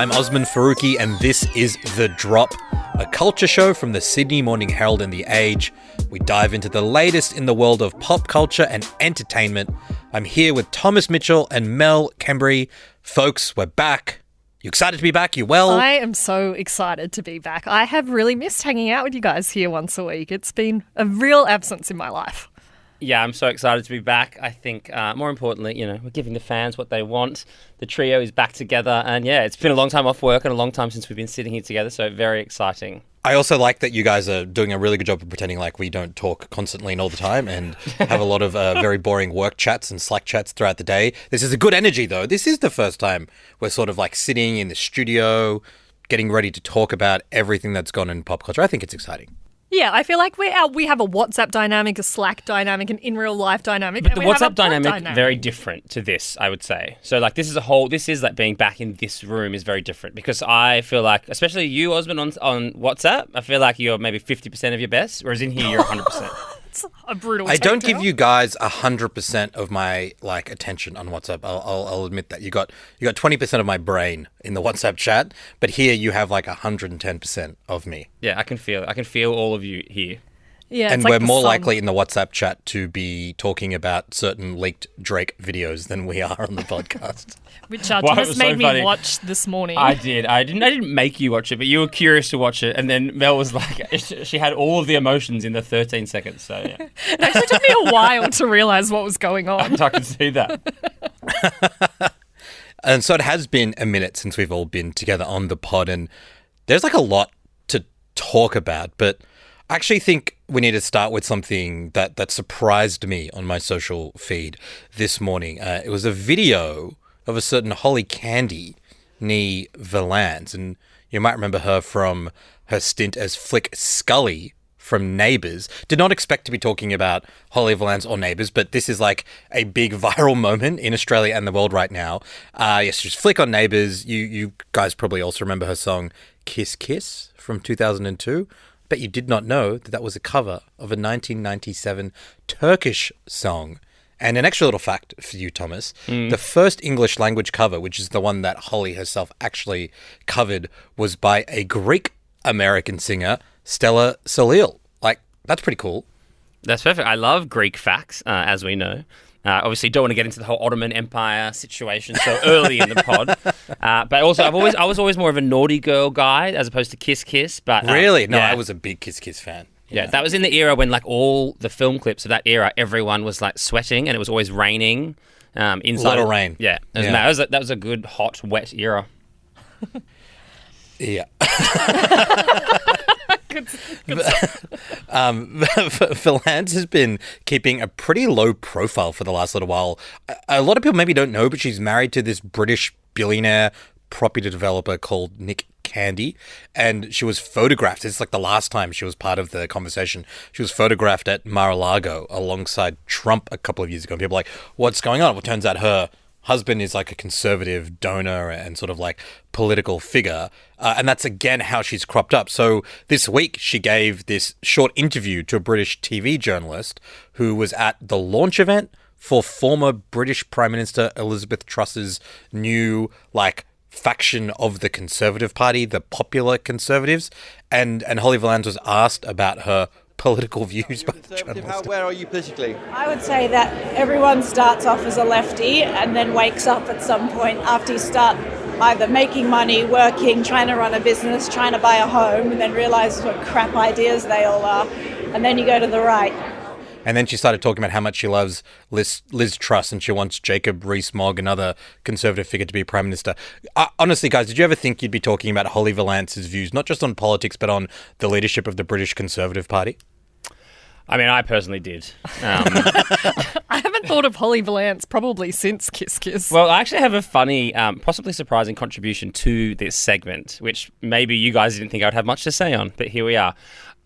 I'm Osman Faruqi, and this is The Drop, a culture show from the Sydney Morning Herald and The Age. We dive into the latest in the world of pop culture and entertainment. I'm here with Thomas Mitchell and Mel Kembry. Folks, we're back. You excited to be back? You well? I am so excited to be back. I have really missed hanging out with you guys here once a week. It's been a real absence in my life. Yeah, I'm so excited to be back. I think, more importantly, we're giving the fans what they want. The trio is back together. And yeah, it's been a long time off work and a long time since we've been sitting here together. So very exciting. I also like that you guys are doing a really good job of pretending like we don't talk constantly and all the time and have a lot of very boring work chats and Slack chats throughout the day. This is a good energy, though. This is the first time we're sort of like sitting in the studio, getting ready to talk about everything that's gone in pop culture. I think it's exciting. Yeah, I feel like we have a WhatsApp dynamic, a Slack dynamic, an in real life dynamic. But the WhatsApp dynamic very different to this, I would say. So like this is like being back in this room is very different because I feel like, especially you, Osman, on WhatsApp, I feel like you're maybe 50% of your best, whereas in here you're 100%. It's a brutal I don't takedown. give you guys 100% of my attention on WhatsApp. I'll admit that you got 20% of my brain in the WhatsApp chat, but here you have like 110% of me. Yeah, I can feel all of you here. Yeah, and it's like we're the more sun. likely in the WhatsApp chat to be talking about certain leaked Drake videos than we are on the podcast. Which Wow, it Thomas was made so me funny. watch this morning. I did. I didn't make you watch it, but you were curious to watch it. And then Mel was like, she had all of the emotions in the 13 seconds. So yeah, It actually took me a while to realise what was going on. I can see that. And so it has been a minute since we've all been together on the pod, and there's like a lot to talk about, but I actually think we need to start with something that surprised me on my social feed this morning. It was a video of a certain Holly Candy nee Valance, and you might remember her from her stint as Flick Scully from Neighbours. Did not expect to be talking about Holly Valance or Neighbours, but this is like a big viral moment in Australia and the world right now. Yes, she's Flick on Neighbours. You guys probably also remember her song Kiss Kiss from 2002. Bet you did not know that was a cover of a 1997 Turkish song. And an extra little fact for you, Thomas, the first English language cover, which is the one that Holly herself actually covered, was by a Greek-American singer, Stella Salil. Like, that's pretty cool. That's perfect. I love Greek facts, as we know. Obviously, don't want to get into the whole Ottoman Empire situation so early in the pod. But also, I was always more of a naughty girl guy as opposed to Kiss Kiss. But Really? No, yeah. I was a big Kiss Kiss fan. Yeah, that was in the era when like all the film clips of that era, everyone was like sweating and it was always raining. Inside. A lot of rain. Yeah, that was a good, hot, wet era. Yeah. Good Valance has been keeping a pretty low profile for the last little while. A lot of people maybe don't know, but she's married to this British billionaire property developer called Nick Candy, and she was photographed. It's like the last time she was part of the conversation. She was photographed at Mar-a-Lago alongside Trump a couple of years ago. And people are like, what's going on? Well, it turns out her husband is like a conservative donor and sort of like political figure. And that's again how she's cropped up. So this week she gave this short interview to a British TV journalist who was at the launch event for former British Prime Minister Elizabeth Truss's new faction of the Conservative Party, the Popular Conservatives. And Holly Valance was asked about her political views by the journalist. Where are you politically? I would say that everyone starts off as a lefty and then wakes up at some point after you start either making money, working, trying to run a business, trying to buy a home, and then realise what crap ideas they all are. And then you go to the right. And then she started talking about how much she loves Liz Truss and she wants Jacob Rees-Mogg, another Conservative figure, to be Prime Minister. Honestly, guys, did you ever think you'd be talking about Holly Valance's views, not just on politics, but on the leadership of the British Conservative Party? I mean, I personally did. I haven't thought of Holly Valance probably since Kiss Kiss. Well, I actually have a funny, possibly surprising contribution to this segment, which maybe you guys didn't think I would have much to say on, but here we are.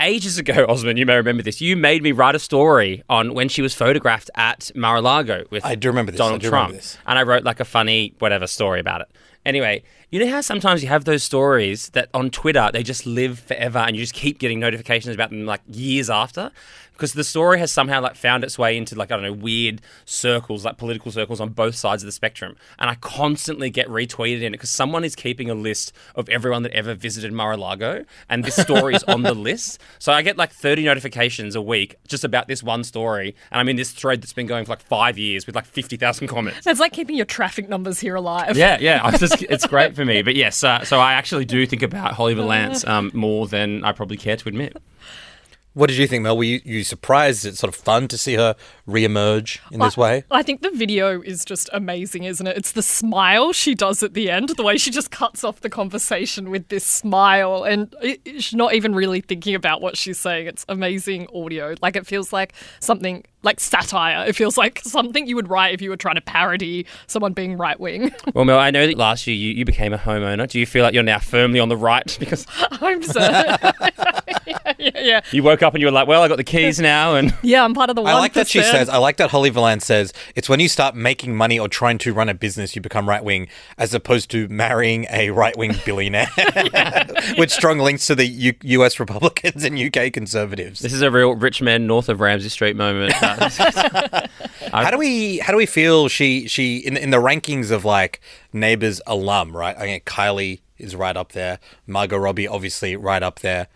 Ages ago, Osman, you may remember this, you made me write a story on when she was photographed at Mar-a-Lago with I do remember this. Donald Trump. And I wrote like a funny whatever story about it. Anyway, you know how sometimes you have those stories that on Twitter, they just live forever and you just keep getting notifications about them like years after? because the story has somehow like found its way into like, I don't know, weird circles, like political circles on both sides of the spectrum. And I constantly get retweeted in it because someone is keeping a list of everyone that ever visited Mar-a-Lago, and this story is on the list. So I get like 30 notifications a week just about this one story, and I'm in this thread that's been going for like 5 years with like 50,000 comments. It's like keeping your traffic numbers here alive. Yeah. It's great for me. But yes, so I actually do think about Holly Valance more than I probably care to admit. What did you think, Mel? Were you surprised? Is it sort of fun to see her re-emerge in this way? I think the video is just amazing, isn't it? It's the smile she does at the end, the way she just cuts off the conversation with this smile, and she's not even really thinking about what she's saying. It's amazing audio. Like, it feels like something like satire. It feels like something you would write if you were trying to parody someone being right-wing. Well, Mel, I know that last year you became a homeowner. Do you feel like you're now firmly on the right? Because I'm so... yeah. You woke up and you were like, well, I got the keys now. And Yeah, I'm part of the 1%. I like that she says, I like that Holly Valance says, it's when you start making money or trying to run a business, you become right-wing, as opposed to marrying a right-wing billionaire, with strong links to the US Republicans and UK Conservatives. This is a real rich man north of Ramsey Street moment. How do we feel she in the rankings of like Neighbours alum, right? I mean, Kylie is right up there. Margot Robbie obviously right up there.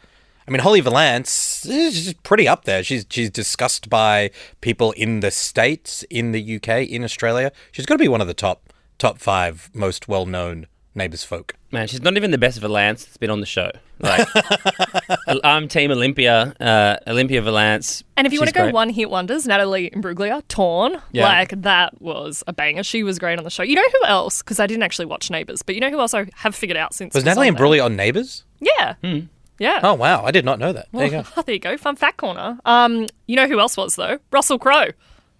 I mean, Holly Valance is pretty up there. She's discussed by people in the States, in the UK, in Australia. She's got to be one of the top 5 most well-known Neighbours folk. Man, she's not even the best Valance that's been on the show. Like, I'm Team Olympia Valance. And if you want to go great. one-hit wonders, Natalie Imbruglia, Torn, like that was a banger. She was great on the show. You know who else? Because I didn't actually watch Neighbours, but you know who else I have figured out since Was Natalie Imbruglia on Neighbours? Yeah. Yeah. Oh, wow. I did not know that. There you go. There you go. Fun fact corner. You know who else was, though? Russell Crowe.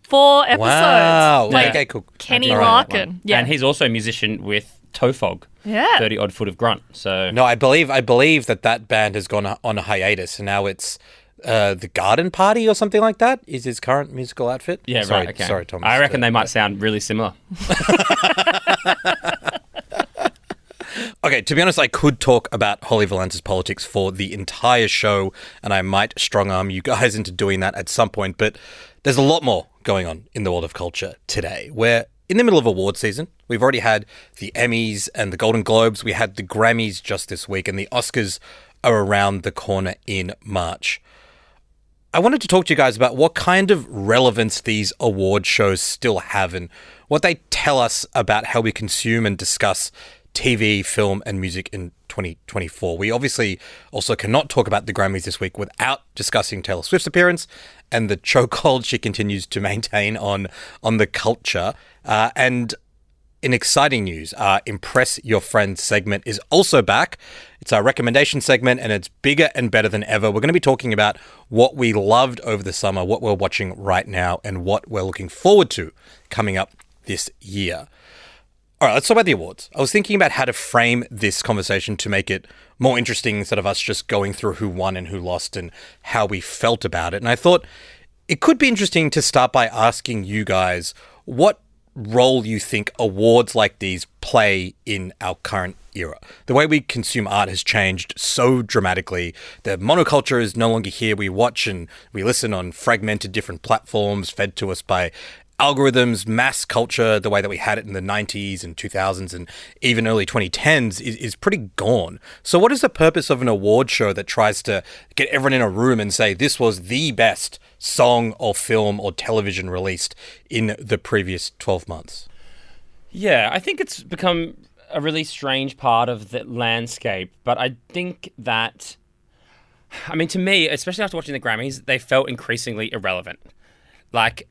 4 episodes. Wow. Like Okay, cool. Kenny All right. Larkin. Yeah. And he's also a musician with Tofog. Yeah. 30 odd foot of grunt. So No, I believe that band has gone on a hiatus, and now it's the Garden Party or something like that is his current musical outfit. yeah, sorry, right. Okay. Sorry, Thomas. I reckon they might sound really similar. Okay, to be honest, I could talk about Holly Valance's politics for the entire show, and I might strong-arm you guys into doing that at some point, but there's a lot more going on in the world of culture today. We're in the middle of award season. We've already had the Emmys and the Golden Globes. We had the Grammys just this week, and the Oscars are around the corner in March. I wanted to talk to you guys about what kind of relevance these award shows still have and what they tell us about how we consume and discuss TV, film, and music in 2024. We obviously also cannot talk about the Grammys this week without discussing Taylor Swift's appearance and the chokehold she continues to maintain on the culture. And in exciting news, our Impress Your Friends segment is also back. It's our recommendation segment, and it's bigger and better than ever. We're going to be talking about what we loved over the summer, what we're watching right now, and what we're looking forward to coming up this year. All right, let's talk about the awards. I was thinking about how to frame this conversation to make it more interesting instead of us just going through who won and who lost and how we felt about it. And I thought it could be interesting to start by asking you guys what role you think awards like these play in our current era. The way we consume art has changed so dramatically. The monoculture is no longer here. We watch and we listen on fragmented different platforms fed to us by algorithms. Mass culture, the way that we had it in the 90s and 2000s and even early 2010s is pretty gone. So what is the purpose of an award show that tries to get everyone in a room and say this was the best song or film or television released in the previous 12 months? Yeah, I think it's become a really strange part of the landscape, but I think that, I mean, to me, especially after watching the Grammys, they felt increasingly irrelevant. Like,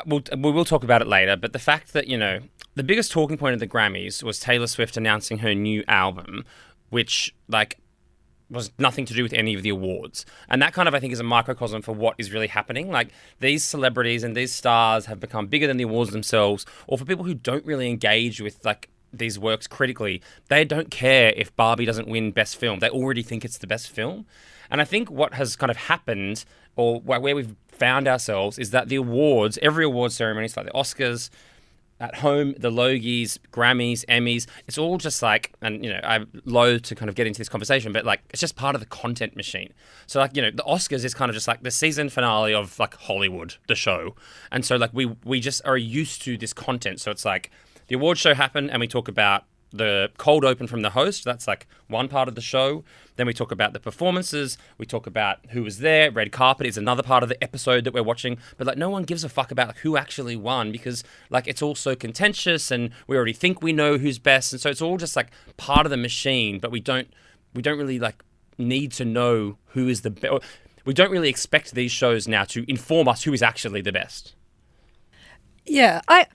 we will talk about it later, but the fact that, you know, the biggest talking point of the Grammys was Taylor Swift announcing her new album, which, like, was nothing to do with any of the awards. And that kind of, I think, is a microcosm for what is really happening. Like, these celebrities and these stars have become bigger than the awards themselves, or for people who don't really engage with, like, these works critically, they don't care if Barbie doesn't win Best Film. They already think it's the best film. And I think what has kind of happened, or where we've found ourselves, is that the awards, every award ceremony, so like the Oscars, at home, the Logies, Grammys, Emmys, it's all just like, and I'm loath to kind of get into this conversation, but like it's just part of the content machine. So like, the Oscars is kind of just like the season finale of like Hollywood, the show. And so like we just are used to this content. So it's like the award show happened and we talk about the cold open from the host. That's like one part of the show. Then we talk about the performances. We talk about who was there. Red carpet is another part of the episode that we're watching. But like no one gives a fuck about like, who actually won because like it's all so contentious and we already think we know who's best. And so it's all just like part of the machine. But we don't really like need to know who is the best. We don't really expect these shows now to inform us who is actually the best. Yeah, I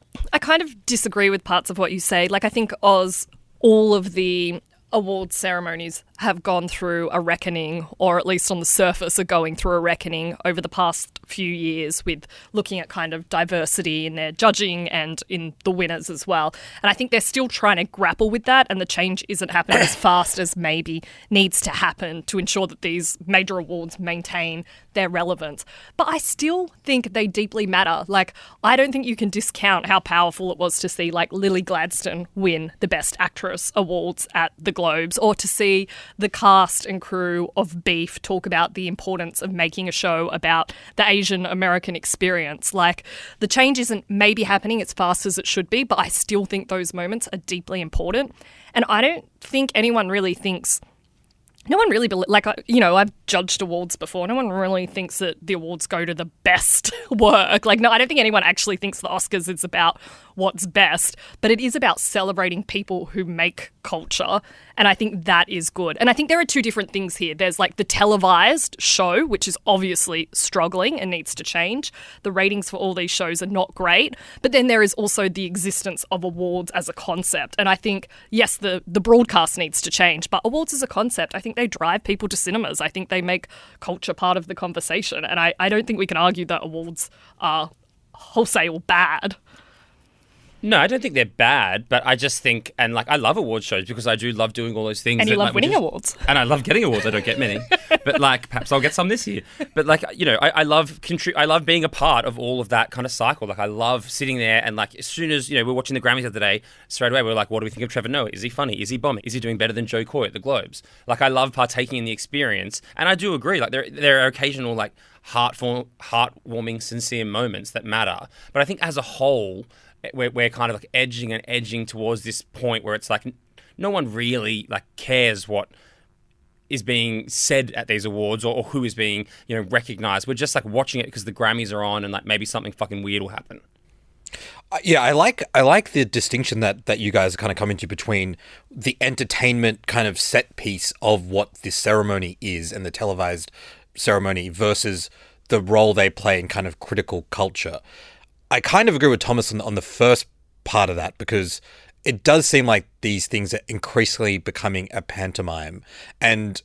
kind of disagree with parts of what you say. Like, I think, Oz, all of the award ceremonies have gone through a reckoning, or at least on the surface are going through a reckoning over the past few years with looking at kind of diversity in their judging and in the winners as well. And I think they're still trying to grapple with that, and the change isn't happening as fast as maybe needs to happen to ensure that these major awards maintain their relevance. But I still think they deeply matter. Like, I don't think you can discount how powerful it was to see like Lily Gladstone win the Best Actress awards at the Globes, or to see the cast and crew of Beef talk about the importance of making a show about the Asian American experience. Like, the change isn't maybe happening as fast as it should be, but I still think those moments are deeply important. And I don't think anyone really thinks no one really, I've judged awards before. No one really thinks that the awards go to the best work. Like, no, I don't think anyone actually thinks the Oscars is about what's best, but it is about celebrating people who make culture. And I think that is good. And I think there are two different things here. There's like the televised show, which is obviously struggling and needs to change. The ratings for all these shows are not great. But then there is also the existence of awards as a concept. And I think, yes, the broadcast needs to change, but awards as a concept, I think they drive people to cinemas. I think they make culture part of the conversation. And I don't think we can argue that awards are wholesale bad. No, I don't think they're bad, but I just think, and like I love award shows because I do love doing all those things. And you love winning awards. And I love getting awards. I don't get many, but like perhaps I'll get some this year. But like, I love being a part of all of that kind of cycle. Like I love sitting there and like as soon as, we're watching the Grammys the other day, straight away we're like, what do we think of Trevor Noah? Is he funny? Is he bombing? Is he doing better than Joe Coy at the Globes? Like I love partaking in the experience, and I do agree. Like there are occasional like heartwarming, sincere moments that matter. But I think as a whole, we're kind of like edging towards this point where it's like no one really like cares what is being said at these awards or who is being recognized. We're just like watching it because the Grammys are on and like maybe something fucking weird will happen. Yeah, I like the distinction that you guys are kind of coming to between the entertainment kind of set piece of what this ceremony is and the televised ceremony versus the role they play in kind of critical culture. I kind of agree with Thomas on the first part of that because it does seem like these things are increasingly becoming a pantomime. And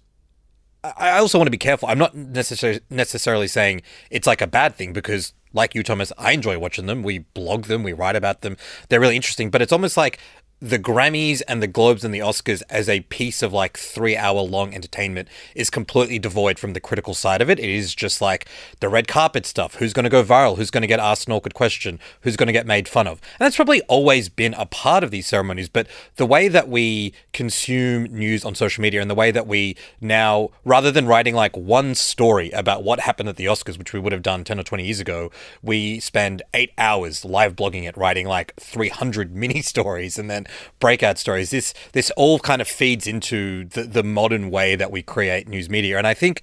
I also want to be careful. I'm not necessarily saying it's like a bad thing because, like you, Thomas, I enjoy watching them. We blog them. We write about them. They're really interesting. But it's almost like the Grammys and the Globes and the Oscars as a piece of like 3-hour long entertainment is completely devoid from the critical side of it. It is just like the red carpet stuff. Who's going to go viral? Who's going to get asked an awkward question? Who's going to get made fun of? And that's probably always been a part of these ceremonies. But the way that we consume news on social media and the way that we now, rather than writing like one story about what happened at the Oscars, which we would have done 10 or 20 years ago, we spend 8 hours live blogging it, writing like 300 mini stories and then breakout stories. This all kind of feeds into the modern way that we create news media. And I think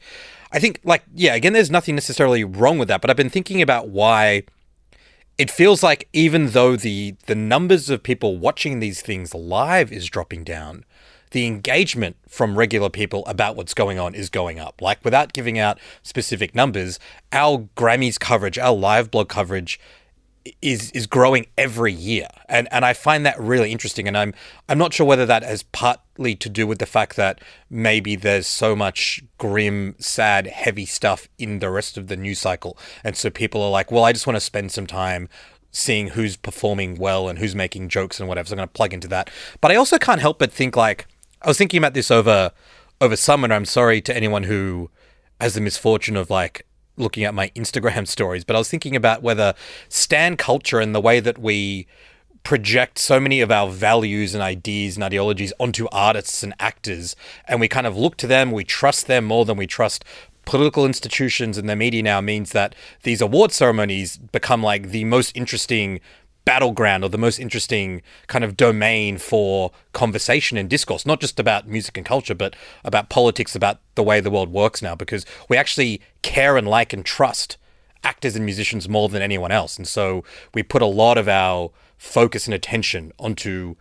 like, yeah, again, there's nothing necessarily wrong with that, but I've been thinking about why it feels like even though the numbers of people watching these things live is dropping down, the engagement from regular people about what's going on is going up. Like, without giving out specific numbers, our Grammys coverage, our live blog coverage is growing every year. And I find that really interesting. And I'm not sure whether that has partly to do with the fact that maybe there's so much grim, sad, heavy stuff in the rest of the news cycle. And so people are like, well, I just want to spend some time seeing who's performing well and who's making jokes and whatever. So I'm going to plug into that. But I also can't help but think like, I was thinking about this over summer, and I'm sorry to anyone who has the misfortune of like looking at my Instagram stories, but I was thinking about whether stan culture and the way that we project so many of our values and ideas and ideologies onto artists and actors, and we kind of look to them, we trust them more than we trust political institutions, and the media now means that these award ceremonies become like the most interesting battleground or the most interesting kind of domain for conversation and discourse, not just about music and culture, but about politics, about the way the world works now, because we actually care and like and trust actors and musicians more than anyone else. And so we put a lot of our focus and attention onto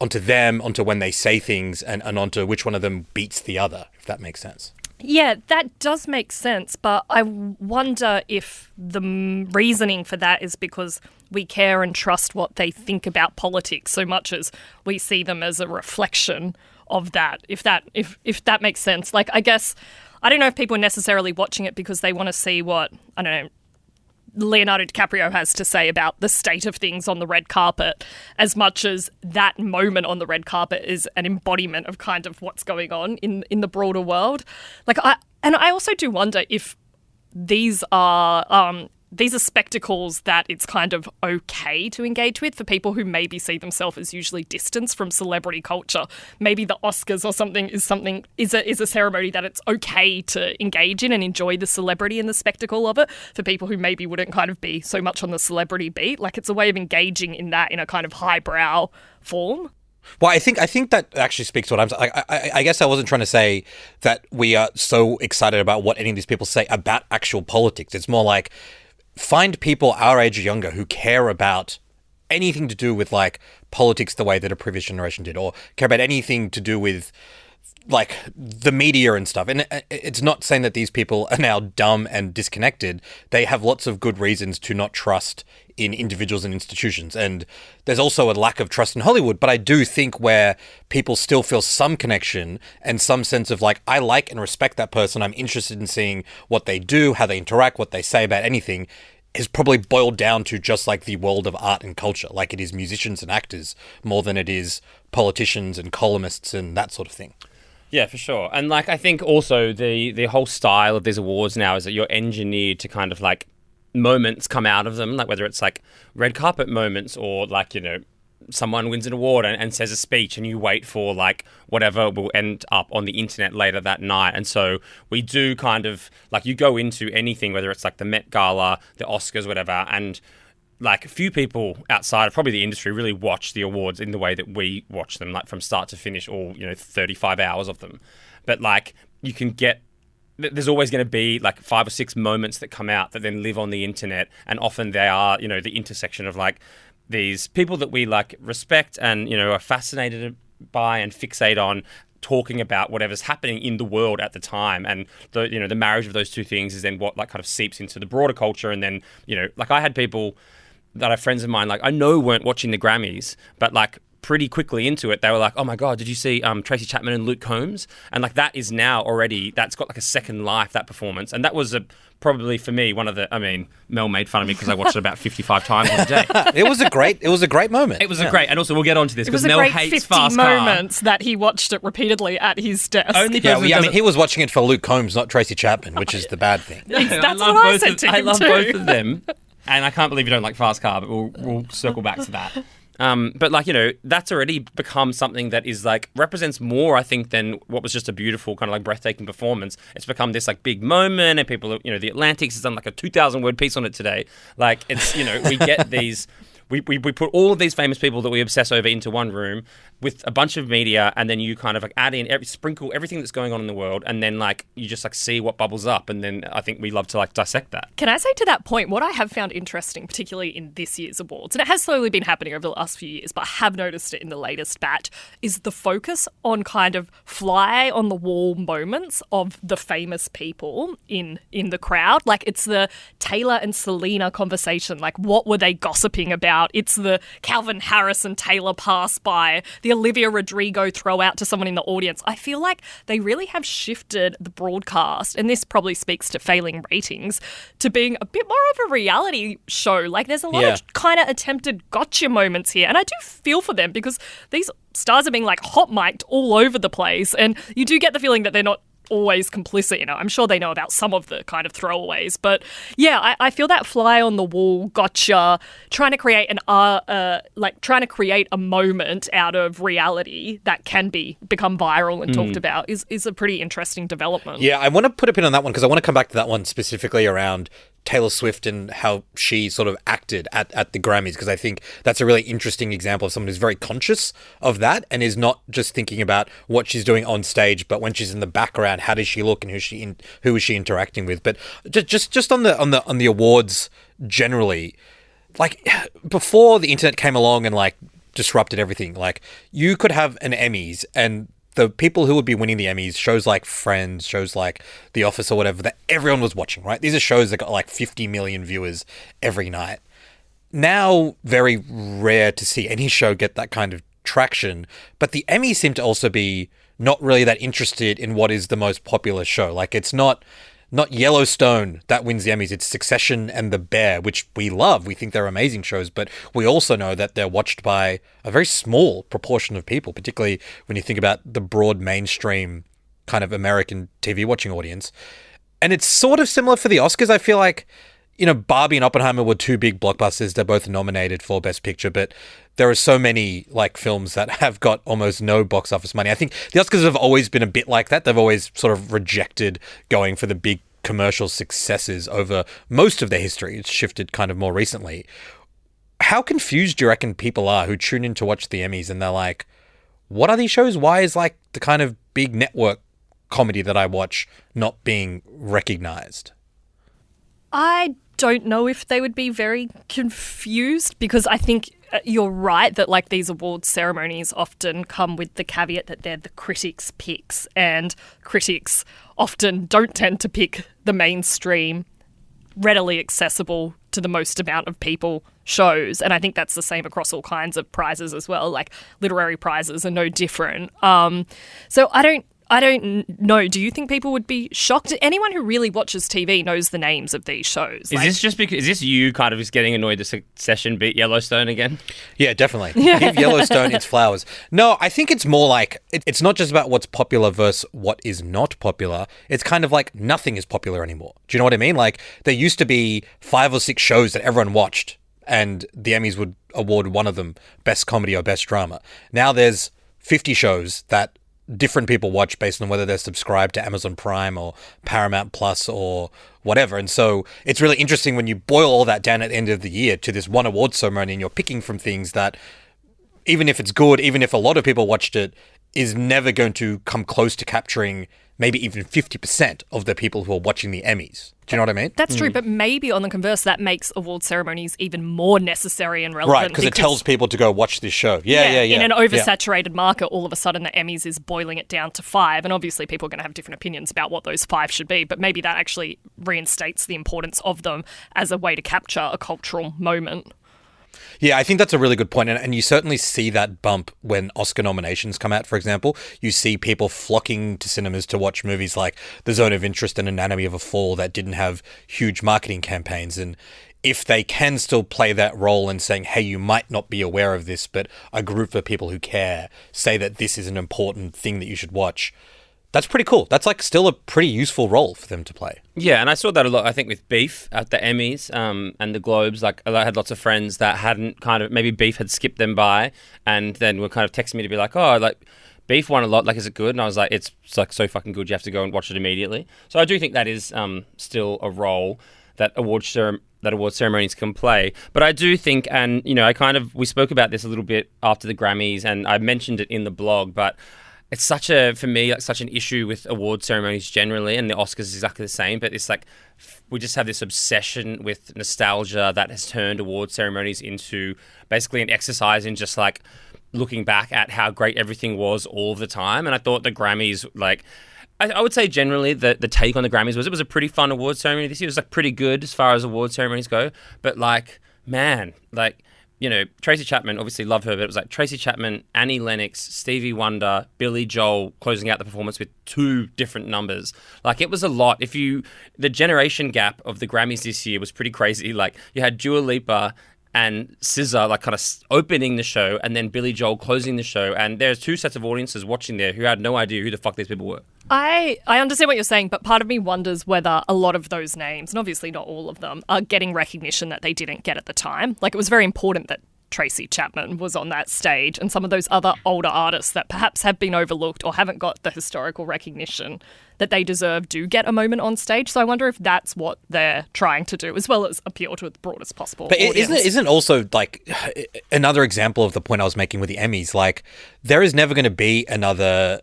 them, onto when they say things, and onto which one of them beats the other, if that makes sense. Yeah, that does make sense, but I wonder if the reasoning for that is because we care and trust what they think about politics so much as we see them as a reflection of that. If that makes sense. Like, I guess, I don't know if people are necessarily watching it because they want to see what, I don't know, Leonardo DiCaprio has to say about the state of things on the red carpet, as much as that moment on the red carpet is an embodiment of kind of what's going on in the broader world. Like, I also do wonder if these are spectacles that it's kind of okay to engage with for people who maybe see themselves as usually distanced from celebrity culture. Maybe the Oscars or something is a ceremony that it's okay to engage in and enjoy the celebrity and the spectacle of it for people who maybe wouldn't kind of be so much on the celebrity beat. Like, it's a way of engaging in that in a kind of highbrow form. Well, I think that actually speaks to what I'm saying. I guess I wasn't trying to say that we are so excited about what any of these people say about actual politics. It's more like, find people our age or younger who care about anything to do with like politics the way that a previous generation did, or care about anything to do with like the media and stuff. And it's not saying that these people are now dumb and disconnected. They have lots of good reasons to not trust in individuals and institutions. And there's also a lack of trust in Hollywood. But I do think where people still feel some connection and some sense of like, I like and respect that person, I'm interested in seeing what they do, how they interact, what they say about anything, is probably boiled down to just like the world of art and culture. Like, it is musicians and actors more than it is politicians and columnists and that sort of thing. Yeah, for sure. And like, I think also the whole style of these awards now is that you're engineered to kind of like moments come out of them, like whether it's like red carpet moments or like, you know, someone wins an award and says a speech and you wait for like whatever will end up on the internet later that night. And so we do kind of like, you go into anything, whether it's like the Met Gala, the Oscars, whatever, and like few people outside of probably the industry really watch the awards in the way that we watch them, like from start to finish, all, you know, 35 hours of them. But like, you can get, there's always going to be like 5 or 6 moments that come out that then live on the internet. And often they are, you know, the intersection of like these people that we like respect and, you know, are fascinated by and fixate on, talking about whatever's happening in the world at the time. And the, you know, the marriage of those two things is then what like kind of seeps into the broader culture. And then, you know, like I had people that are friends of mine, like I know weren't watching the Grammys, but like pretty quickly into it, they were like, oh my God, did you see Tracy Chapman and Luke Combs? And like, that is now already, that's got like a second life, that performance. And that was probably for me, one of the, I mean, Mel made fun of me because I watched it about 55 times in a day. It was a great moment. It was a great, and also we'll get onto this because Mel hates 50 fast car. moments that he watched it repeatedly at his desk. Only Yeah, well, I mean, he was watching it for Luke Combs, not Tracy Chapman, which is the bad thing. That's what I said to him I love too. both of them. And I can't believe you don't like fast car, but we'll circle back to that. But like, you know, that's already become something that is like represents more, I think, than what was just a beautiful kind of like breathtaking performance. It's become this like big moment, and people, you know, the Atlantics has done like a 2,000 word piece on it today. Like, it's, you know, we get these, we put all of these famous people that we obsess over into one room with a bunch of media, and then you kind of like add in sprinkle everything that's going on in the world, and then like you just like see what bubbles up, and then I think we love to like dissect that. Can I say to that point, what I have found interesting, particularly in this year's awards, and it has slowly been happening over the last few years, but I have noticed it in the latest batch, is the focus on kind of fly on the wall moments of the famous people in the crowd. Like, it's the Taylor and Selena conversation. Like, what were they gossiping about? It's the Calvin Harris and Taylor pass by, the Olivia Rodrigo throw out to someone in the audience. I feel like they really have shifted the broadcast, and this probably speaks to failing ratings, to being a bit more of a reality show. Like, there's a lot of kind of attempted gotcha moments here, and I do feel for them because these stars are being like hot mic'd all over the place, and you do get the feeling that they're not always complicit in it. I'm sure they know about some of the kind of throwaways, but yeah, I feel that fly on the wall gotcha, trying to create trying to create a moment out of reality that can become viral and talked about is a pretty interesting development. Yeah, I want to put a pin on that one because I want to come back to that one specifically around Taylor Swift and how she sort of acted at the Grammys, because I think that's a really interesting example of someone who's very conscious of that and is not just thinking about what she's doing on stage, but when she's in the background, how does she look and who is she interacting with? But just on the awards generally, like before the internet came along and like disrupted everything, like you could have an Emmys and the people who would be winning the Emmys, shows like Friends, shows like The Office or whatever, that everyone was watching, right? These are shows that got like 50 million viewers every night. Now, very rare to see any show get that kind of traction, but the Emmys seem to also be not really that interested in what is the most popular show. Like, it's not Yellowstone that wins the Emmys. It's Succession and The Bear, which we love. We think they're amazing shows, but we also know that they're watched by a very small proportion of people, particularly when you think about the broad mainstream kind of American TV watching audience. And it's sort of similar for the Oscars. I feel like, you know, Barbie and Oppenheimer were two big blockbusters. They're both nominated for Best Picture, but there are so many like films that have got almost no box office money. I think the Oscars have always been a bit like that. They've always sort of rejected going for the big commercial successes over most of their history. It's shifted kind of more recently. How confused do you reckon people are who tune in to watch the Emmys and they're like, what are these shows? Why is like the kind of big network comedy that I watch not being recognized? I don't know if they would be very confused, because I think you're right that like these awards ceremonies often come with the caveat that they're the critics' picks, and critics often don't tend to pick the mainstream, readily accessible to the most amount of people shows. And I think that's the same across all kinds of prizes as well. Like literary prizes are no different. So I don't know. Do you think people would be shocked? Anyone who really watches TV knows the names of these shows. Is this you kind of just getting annoyed that Succession beat Yellowstone again? Yeah, definitely. Give Yellowstone its flowers. No, I think it's more like, it's not just about what's popular versus what is not popular. It's kind of like nothing is popular anymore. Do you know what I mean? Like there used to be 5 or 6 shows that everyone watched and the Emmys would award one of them Best Comedy or Best Drama. Now there's 50 shows that different people watch based on whether they're subscribed to Amazon Prime or Paramount Plus or whatever. And so it's really interesting when you boil all that down at the end of the year to this one award ceremony and you're picking from things that, even if it's good, even if a lot of people watched it, is never going to come close to capturing maybe even 50% of the people who are watching the Emmys. Do you know what I mean? That's true, but maybe on the converse, that makes award ceremonies even more necessary and relevant. Right, because it tells people to go watch this show. Yeah. In an oversaturated market, all of a sudden the Emmys is boiling it down to 5, and obviously people are going to have different opinions about what those 5 should be, but maybe that actually reinstates the importance of them as a way to capture a cultural moment. Yeah, I think that's a really good point. And you certainly see that bump when Oscar nominations come out, for example. You see people flocking to cinemas to watch movies like The Zone of Interest and Anatomy of a Fall that didn't have huge marketing campaigns. And if they can still play that role in saying, hey, you might not be aware of this, but a group of people who care say that this is an important thing that you should watch, that's pretty cool. That's like still a pretty useful role for them to play. Yeah, and I saw that a lot, I think, with Beef at the Emmys and the Globes. Like, I had lots of friends that hadn't kind of, maybe Beef had skipped them by and then were kind of texting me to be like, oh, like, Beef won a lot. Like, is it good? And I was like, it's like so fucking good. You have to go and watch it immediately. So I do think that is still a role that award ceremonies can play. But I do think, and, you know, we spoke about this a little bit after the Grammys and I mentioned it in the blog, but it's such an issue with award ceremonies generally, and the Oscars is exactly the same, but it's like we just have this obsession with nostalgia that has turned award ceremonies into basically an exercise in just like looking back at how great everything was all the time. And I thought the Grammys, like, I would say generally the take on the Grammys was it was a pretty fun award ceremony this year. It was like pretty good as far as award ceremonies go, but like, man, like, you know, Tracy Chapman, obviously love her, but it was like Tracy Chapman, Annie Lennox, Stevie Wonder, Billy Joel closing out the performance with 2 different numbers. Like, it was a lot. The generation gap of the Grammys this year was pretty crazy. Like, you had Dua Lipa and SZA like kind of opening the show, and then Billy Joel closing the show, and there's two sets of audiences watching there who had no idea who the fuck these people were. I understand what you're saying, but part of me wonders whether a lot of those names, and obviously not all of them, are getting recognition that they didn't get at the time. Like, it was very important that Tracy Chapman was on that stage, and some of those other older artists that perhaps have been overlooked or haven't got the historical recognition that they deserve do get a moment on stage. So I wonder if that's what they're trying to do, as well as appeal to the broadest possible audience. Isn't also like another example of the point I was making with the Emmys? Like, there is never going to be another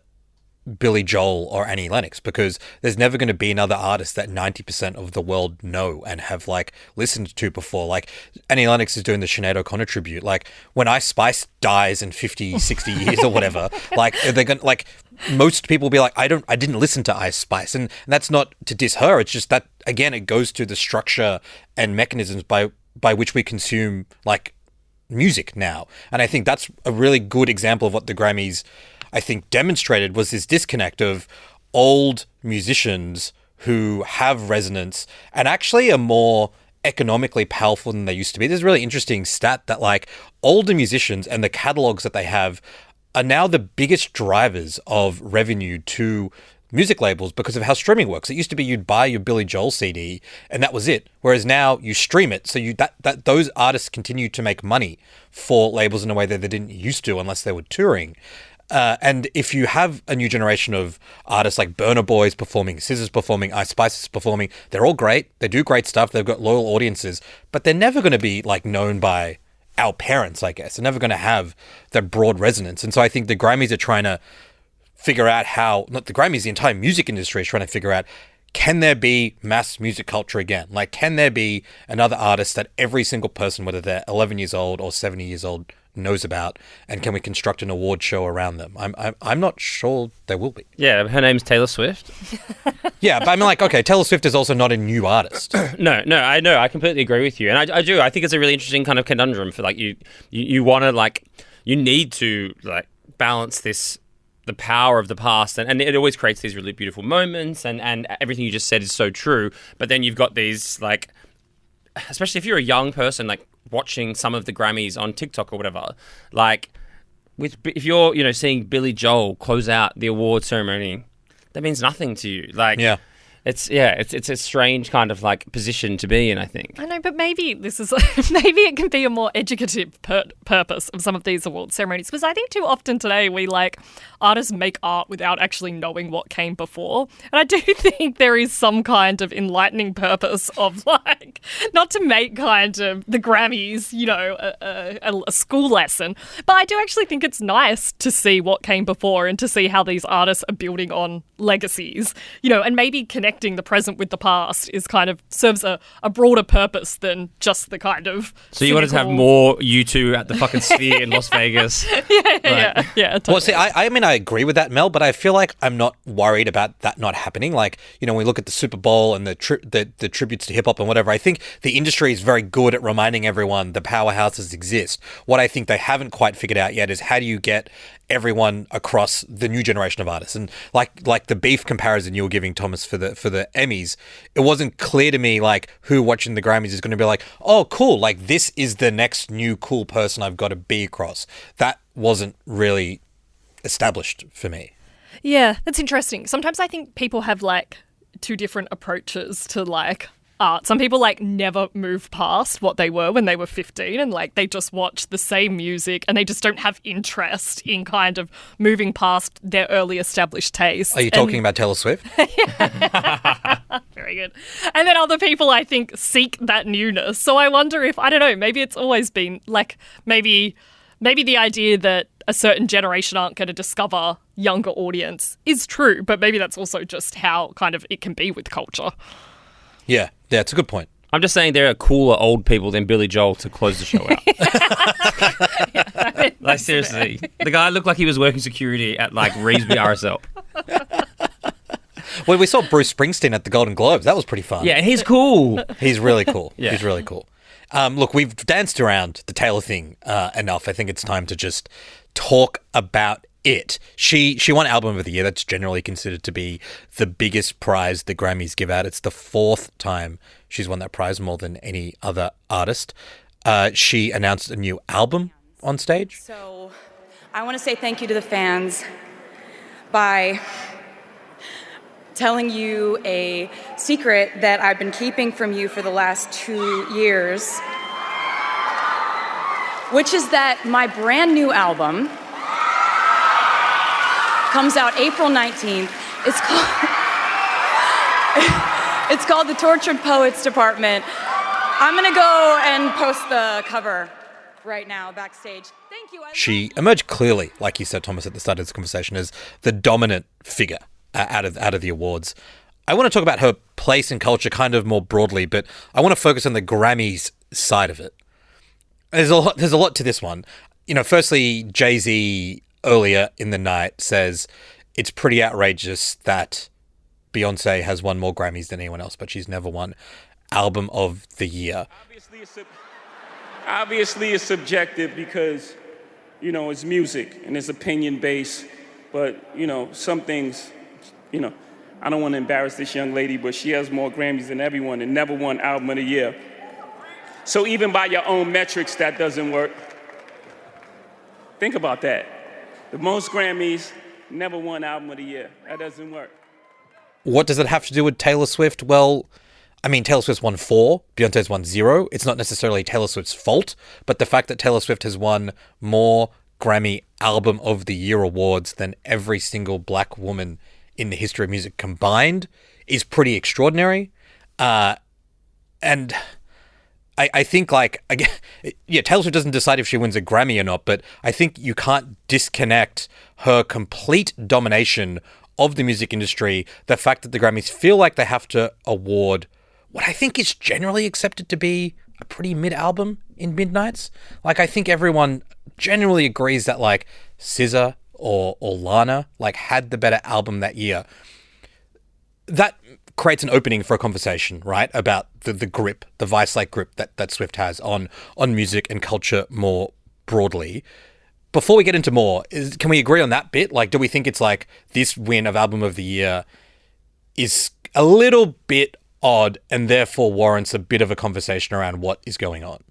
Billy Joel or Annie Lennox, because there's never going to be another artist that 90% of the world know and have like listened to before. Like, Annie Lennox is doing the Sinead O'Connor tribute. Like, when Ice Spice dies in 50, 60 years or whatever, like, they're going to, like, most people will be like, I didn't listen to Ice Spice. And that's not to diss her. It's just that, again, it goes to the structure and mechanisms by which we consume like music now. And I think that's a really good example of what the Grammys, I think, demonstrated, was this disconnect of old musicians who have resonance and actually are more economically powerful than they used to be. There's a really interesting stat that like older musicians and the catalogs that they have are now the biggest drivers of revenue to music labels because of how streaming works. It used to be you'd buy your Billy Joel CD and that was it. Whereas now you stream it. So that those artists continue to make money for labels in a way that they didn't used to unless they were touring. And if you have a new generation of artists like Burna Boy's performing, SZA's performing, Ice Spice is performing, they're all great. They do great stuff. They've got loyal audiences, but they're never going to be like known by our parents, I guess. They're never going to have that broad resonance. And so I think the Grammys are trying to figure out how, not the Grammys, the entire music industry is trying to figure out, can there be mass music culture again? Like, can there be another artist that every single person, whether they're 11 years old or 70 years old, knows about, and can we construct an award show around them? I'm not sure there will be. Yeah, her name's Taylor Swift. Yeah, but I mean, like, okay, Taylor Swift is also not a new artist. No, I know, I completely agree with you, and I do. I think it's a really interesting kind of conundrum for like you want to like, you need to like balance this, the power of the past, and it always creates these really beautiful moments, and everything you just said is so true. But then you've got these like, especially if you're a young person, like watching some of the Grammys on TikTok or whatever, like if you're seeing Billy Joel close out the award ceremony, that means nothing to you. Like, yeah. It's a strange kind of like position to be in, I think. I know, but maybe this is maybe it can be a more educative purpose of some of these award ceremonies, because I think too often today we like artists make art without actually knowing what came before, and I do think there is some kind of enlightening purpose of like not to make kind of the Grammys a school lesson, but I do actually think it's nice to see what came before and to see how these artists are building on legacies, and maybe connecting the present with the past is kind of serves a broader purpose than just the kind of so you wanted to have more U2 at the fucking Sphere in Las Vegas. Yeah, totally. Well, see, I mean, I agree with that, Mel, but I feel like I'm not worried about that not happening. Like, when we look at the Super Bowl and the tributes to hip hop and whatever, I think the industry is very good at reminding everyone the powerhouses exist. What I think they haven't quite figured out yet is how do you get everyone across the new generation of artists. And like the beef comparison you were giving, Thomas, for the Emmys, it wasn't clear to me like who watching the Grammys is going to be like, oh cool, like this is the next new cool person I've got to be across. That wasn't really established for me. Yeah, that's interesting. Sometimes I think people have like two different approaches to like art. Some people like never move past what they were when they were 15 and like they just watch the same music and they just don't have interest in kind of moving past their early established tastes. Are you talking about Taylor Swift? Very good. And then other people, I think, seek that newness. So I wonder if, I don't know, maybe it's always been like maybe the idea that a certain generation aren't going to discover younger audience is true, but maybe that's also just how kind of it can be with culture. Yeah, it's a good point. I'm just saying there are cooler old people than Billy Joel to close the show out. Like, seriously. The guy looked like he was working security at, like, Reesby RSL. Well, we saw Bruce Springsteen at the Golden Globes. That was pretty fun. Yeah, he's cool. He's really cool. Yeah. He's really cool. Look, we've danced around the Taylor thing enough. I think it's time to just talk about it. She won Album of the Year. That's generally considered to be the biggest prize the Grammys give out. It's the fourth time she's won that prize, more than any other artist. she announced a new album on stage. So I want to say thank you to the fans by telling you a secret that I've been keeping from you for the last 2 years, which is that my brand new album comes out April 19th. It's called The Tortured Poets Department. I'm gonna go and post the cover right now backstage. Thank you. She emerged clearly, like you said, Thomas, at the start of this conversation, as the dominant figure out of the awards. I want to talk about her place in culture kind of more broadly, but I want to focus on the Grammys side of it. There's a lot to this one. You know, firstly, Jay-Z earlier in the night says it's pretty outrageous that Beyonce has won more Grammys than anyone else, but she's never won Album of the Year. Obviously, it's subjective because, you know, it's music and it's opinion-based. But, you know, some things, you know, I don't want to embarrass this young lady, but she has more Grammys than everyone and never won Album of the Year. So even by your own metrics, that doesn't work. Think about that. The most Grammys, never won Album of the Year. That doesn't work. What does it have to do with Taylor Swift? Well, I mean, Taylor Swift's won 4, Beyonce's won 0. It's not necessarily Taylor Swift's fault, but the fact that Taylor Swift has won more Grammy Album of the Year awards than every single black woman in the history of music combined is pretty extraordinary. And I think, like, again, yeah, Taylor Swift doesn't decide if she wins a Grammy or not, but I think you can't disconnect her complete domination of the music industry, the fact that the Grammys feel like they have to award what I think is generally accepted to be a pretty mid-album in Midnights. Like, I think everyone generally agrees that, like, SZA or Lana, like, had the better album that year. That creates an opening for a conversation, right, about the grip, the vice-like grip that Swift has on music and culture more broadly. Before we get into more, can we agree on that bit? Like, do we think it's like this win of Album of the Year is a little bit odd and therefore warrants a bit of a conversation around what is going on?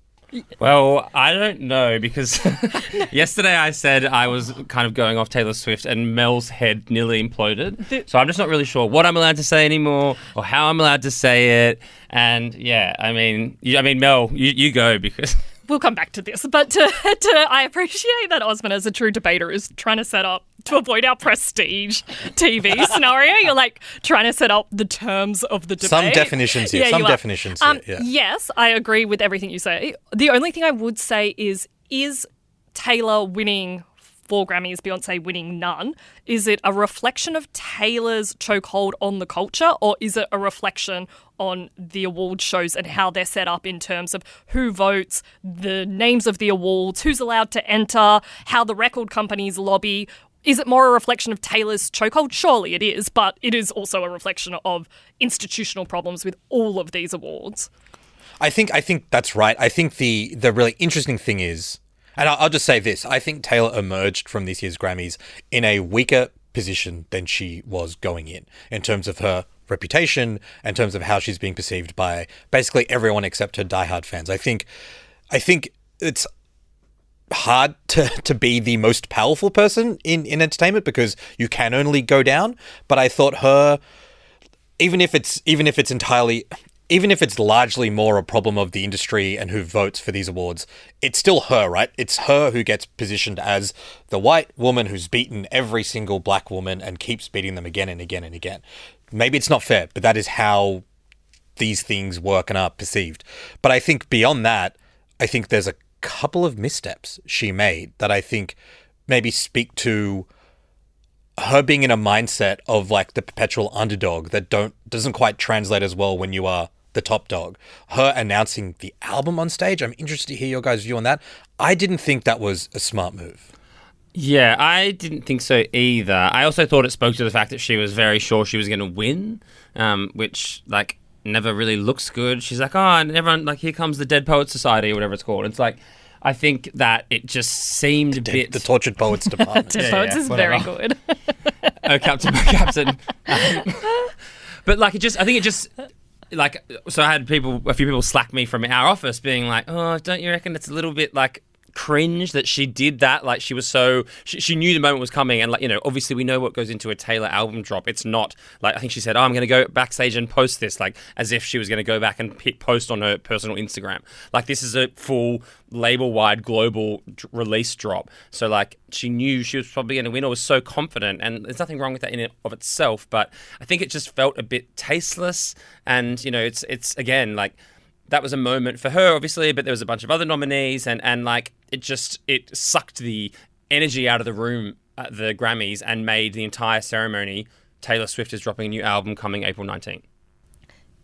Well, I don't know, because yesterday I said I was kind of going off Taylor Swift and Mel's head nearly imploded. So I'm just not really sure what I'm allowed to say anymore or how I'm allowed to say it. And yeah, I mean, Mel, you go, because... We'll come back to this, but I appreciate that Osman, as a true debater, is trying to set up, to avoid our prestige TV scenario, you're like trying to set up the terms of the debate. Some definitions here, yeah. Yes, I agree with everything you say. The only thing I would say is Taylor winning 4 Grammys, Beyonce winning none? Is it a reflection of Taylor's chokehold on the culture, or is it a reflection on the award shows and how they're set up in terms of who votes, the names of the awards, who's allowed to enter, how the record companies lobby? Is it more a reflection of Taylor's chokehold? Surely it is, but it is also a reflection of institutional problems with all of these awards. I think that's right. I think the really interesting thing is, and I'll just say this, I think Taylor emerged from this year's Grammys in a weaker position than she was going in terms of her reputation, in terms of how she's being perceived by basically everyone except her diehard fans. I think it's hard to be the most powerful person in entertainment because you can only go down. But I thought her, even if it's largely more a problem of the industry and who votes for these awards, it's still her, right? It's her who gets positioned as the white woman who's beaten every single black woman and keeps beating them again and again and again. Maybe it's not fair, but that is how these things work and are perceived. But I think beyond that, I think there's a couple of missteps she made that I think maybe speak to her being in a mindset of like the perpetual underdog that doesn't quite translate as well when you are the top dog. Her announcing the album on stage, I'm interested to hear your guys' view on that. I didn't think that was a smart move. Yeah, I didn't think so either. I also thought it spoke to the fact that she was very sure she was going to win, which like never really looks good. She's like, oh, and everyone, like, here comes the Dead Poets Society or whatever it's called. It's like, I think that it just seemed a bit... The Tortured Poets Department. Dead Poets is whatever. very good. Oh, Captain. But like, I think it just Like, so I had a few people slack me from our office being like, oh, don't you reckon it's a little bit like cringe that she did that? Like, she was so, she knew the moment was coming, and like, you know, obviously we know what goes into a Taylor album drop. It's not like, I think she said, oh, I'm going to go backstage and post this, like as if she was going to go back and post on her personal Instagram. Like, this is a full label-wide global release drop. So like, she knew she was probably going to win, or was so confident, and there's nothing wrong with that in and of itself, but I think it just felt a bit tasteless. And you know, it's again, like, that was a moment for her, obviously, but there was a bunch of other nominees, and like, it sucked the energy out of the room at the Grammys and made the entire ceremony, Taylor Swift is dropping a new album coming April 19th.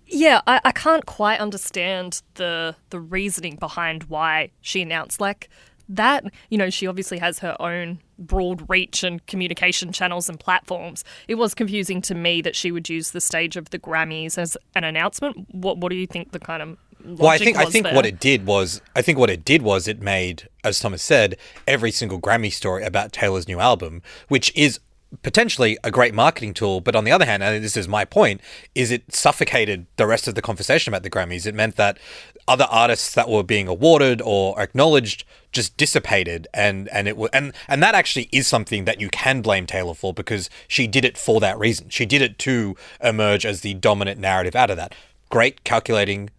Yeah, I can't quite understand the reasoning behind why she announced like that. You know, she obviously has her own broad reach and communication channels and platforms. It was confusing to me that she would use the stage of the Grammys as an announcement. What do you think the kind of logic I think there? what it did was it made, as Thomas said, every single Grammy story about Taylor's new album, which is potentially a great marketing tool, but on the other hand, and this is my point, is it suffocated the rest of the conversation about the Grammys. It meant that other artists that were being awarded or acknowledged just dissipated, and that actually is something that you can blame Taylor for, because she did it for that reason. She did it to emerge as the dominant narrative out of that. Great calculating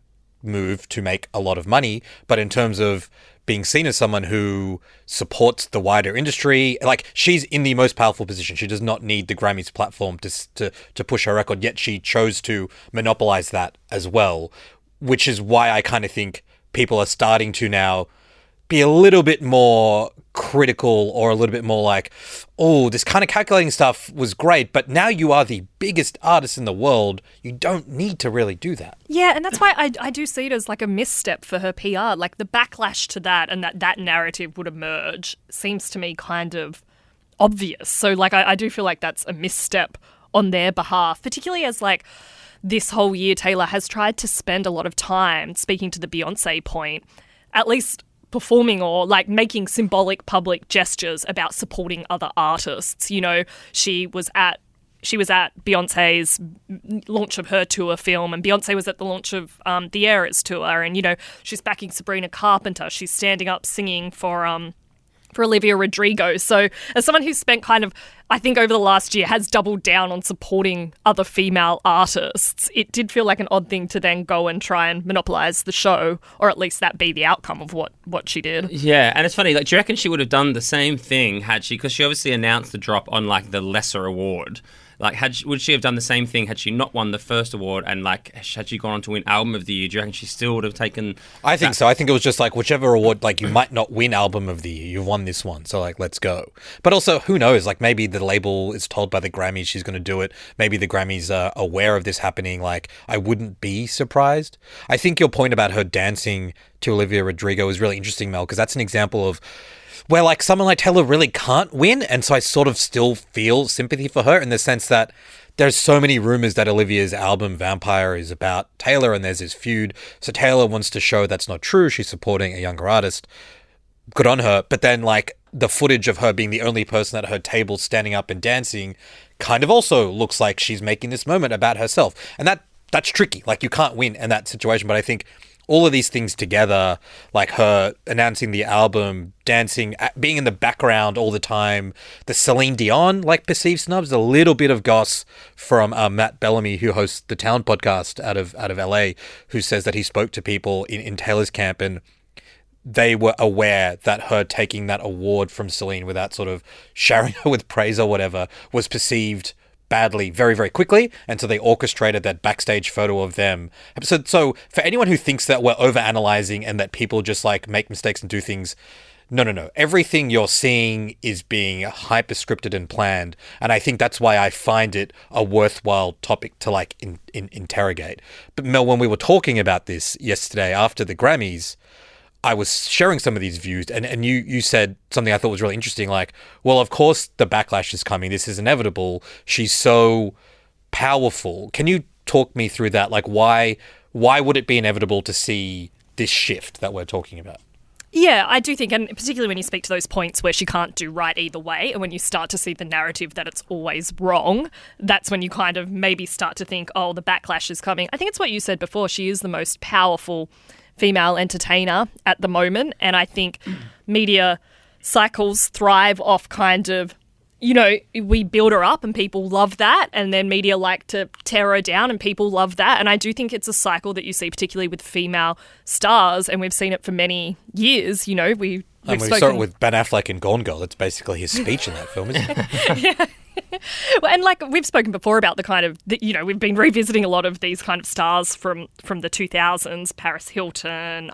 move to make a lot of money, but in terms of being seen as someone who supports the wider industry, like, she's in the most powerful position. She does not need the Grammys platform to push her record, yet she chose to monopolize that as well, which is why I kind of think people are starting to now be a little bit more critical, or a little bit more like, oh, this kind of calculating stuff was great, but now you are the biggest artist in the world. You don't need to really do that. Yeah, and that's why I do see it as like a misstep for her PR. Like, the backlash to that and that narrative would emerge seems to me kind of obvious. So like, I do feel like that's a misstep on their behalf, particularly as like this whole year Taylor has tried to spend a lot of time, speaking to the Beyonce point, at least performing or like making symbolic public gestures about supporting other artists. You know, she was at Beyonce's launch of her tour film, and Beyonce was at the launch of the Eras tour, and you know, she's backing Sabrina Carpenter. She's standing up singing for Olivia Rodrigo. So as someone who's spent kind of, I think over the last year, has doubled down on supporting other female artists, it did feel like an odd thing to then go and try and monopolise the show, or at least that be the outcome of what she did. Yeah, and it's funny, like, do you reckon she would have done the same thing had she, because she obviously announced the drop on like the lesser award. Like, would she have done the same thing had she not won the first award, and like, had she gone on to win Album of the Year? Do you reckon she still would have taken? I think so. I think it was just like, whichever award, like, you might not win Album of the Year, you've won this one, so like, let's go. But also, who knows? Like, maybe the label is told by the Grammys she's going to do it. Maybe the Grammys are aware of this happening. Like, I wouldn't be surprised. I think your point about her dancing to Olivia Rodrigo is really interesting, Mel, because that's an example of where like someone like Taylor really can't win, and so I sort of still feel sympathy for her in the sense that there's so many rumors that Olivia's album Vampire is about Taylor, and there's this feud. So Taylor wants to show that's not true. She's supporting a younger artist. Good on her. But then like the footage of her being the only person at her table standing up and dancing kind of also looks like she's making this moment about herself. And that's tricky. Like, you can't win in that situation. But I think all of these things together, like her announcing the album, dancing, being in the background all the time, the Celine Dion, like, perceived snubs, a little bit of goss from Matt Bellamy, who hosts the Town podcast out of LA, who says that he spoke to people in Taylor's camp, and they were aware that her taking that award from Celine without sort of showering her with praise or whatever was perceived badly very, very quickly, and so they orchestrated that backstage photo of them. So for anyone who thinks that we're overanalyzing and that people just like make mistakes and do things, no. Everything you're seeing is being hyper scripted and planned, and I think that's why I find it a worthwhile topic to like interrogate. But Mel, when we were talking about this yesterday after the Grammys, I was sharing some of these views, and you said something I thought was really interesting, like, well, of course the backlash is coming. This is inevitable. She's so powerful. Can you talk me through that? Like, why would it be inevitable to see this shift that we're talking about? Yeah, I do think, and particularly when you speak to those points where she can't do right either way, and when you start to see the narrative that it's always wrong, that's when you kind of maybe start to think, oh, the backlash is coming. I think it's what you said before. She is the most powerful female entertainer at the moment, and I think media cycles thrive off kind of, we build her up and people love that, and then media like to tear her down and people love that. And I do think it's a cycle that you see particularly with female stars, and we've seen it for many years. We saw it with Ben Affleck in Gone Girl. It's basically his speech in that film, isn't it? Yeah. Well, and like we've spoken before about the kind of, we've been revisiting a lot of these kind of stars from the 2000s, Paris Hilton,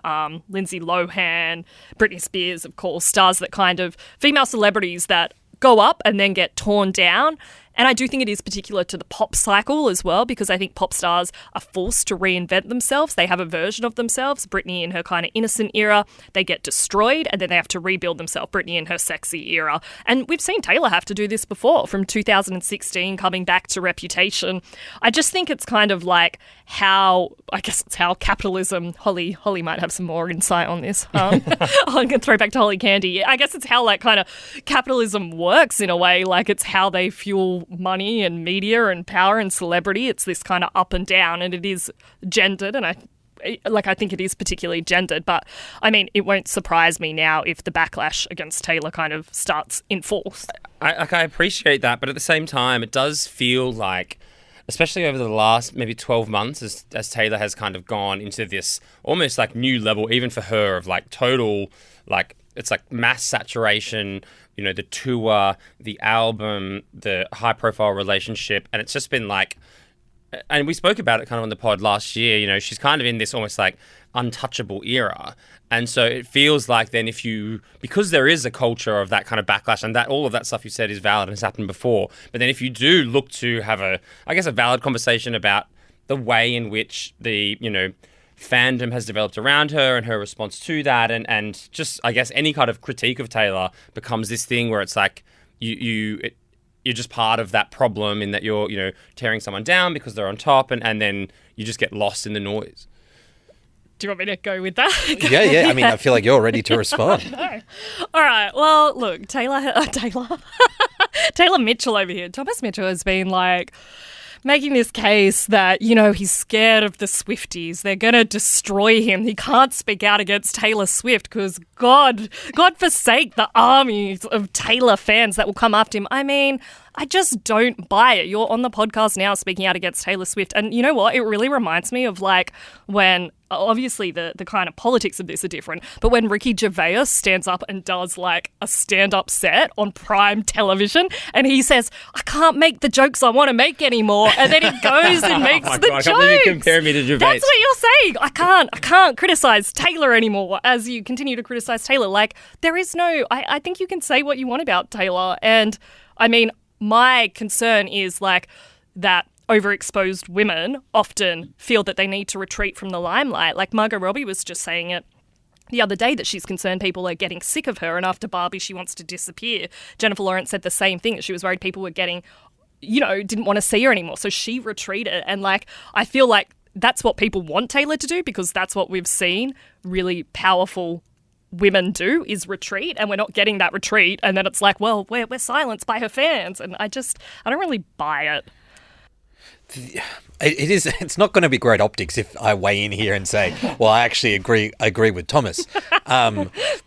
Lindsay Lohan, Britney Spears, of course, stars that kind of, female celebrities that go up and then get torn down. And I do think it is particular to the pop cycle as well, because I think pop stars are forced to reinvent themselves. They have a version of themselves. Britney in her kind of innocent era, they get destroyed, and then they have to rebuild themselves. Britney in her sexy era. And we've seen Taylor have to do this before, from 2016 coming back to Reputation. I just think it's kind of like how capitalism, Holly might have some more insight on this. I'm going to throw back to Holly Candy. I guess it's how like kind of capitalism works in a way, like it's how they fuel money and media and power and celebrity. It's this kind of up and down, and it is gendered, and I think it is particularly gendered, but I mean, it won't surprise me now if the backlash against Taylor kind of starts in force. I appreciate that, but at the same time, it does feel like, especially over the last maybe 12 months, as Taylor has kind of gone into this almost like new level, even for her, of like total, like, it's like mass saturation, the tour, the album, the high profile relationship. And it's just been like, and we spoke about it kind of on the pod last year, she's kind of in this almost like untouchable era. And so it feels like then because there is a culture of that kind of backlash, and that all of that stuff you said is valid and has happened before. But then if you do look to have a valid conversation about the way in which the, fandom has developed around her and her response to that, and just, I guess, any kind of critique of Taylor becomes this thing where it's like you're just part of that problem, in that you're, tearing someone down because they're on top, and then you just get lost in the noise. Do you want me to go with that? Yeah. I mean, I feel like you're ready to respond. No. All right. Well, look, Taylor Mitchell over here. Thomas Mitchell has been like making this case that, he's scared of the Swifties. They're going to destroy him. He can't speak out against Taylor Swift because God forsake the armies of Taylor fans that will come after him. I mean, I just don't buy it. You're on the podcast now speaking out against Taylor Swift. And you know what? It really reminds me of like when, obviously the kind of politics of this are different, but when Ricky Gervais stands up and does like a stand-up set on prime television and he says, I can't make the jokes I want to make anymore. And then he goes and makes the jokes. I can't believe you compare me to Gervais. That's what you're saying. I can't criticize Taylor anymore as you continue to criticize Taylor. Like, there is no, I think you can say what you want about Taylor. And I mean, my concern is like that overexposed women often feel that they need to retreat from the limelight. Like Margot Robbie was just saying it the other day, that she's concerned people are getting sick of her, and after Barbie she wants to disappear. Jennifer Lawrence said the same thing, that she was worried people were getting, didn't want to see her anymore, so she retreated. And like, I feel like that's what people want Taylor to do, because that's what we've seen really powerful women do, is retreat, and we're not getting that retreat. And then it's like, well, we're silenced by her fans, and I don't really buy it. It's not going to be great optics if I weigh in here and say, well, I actually agree with Thomas,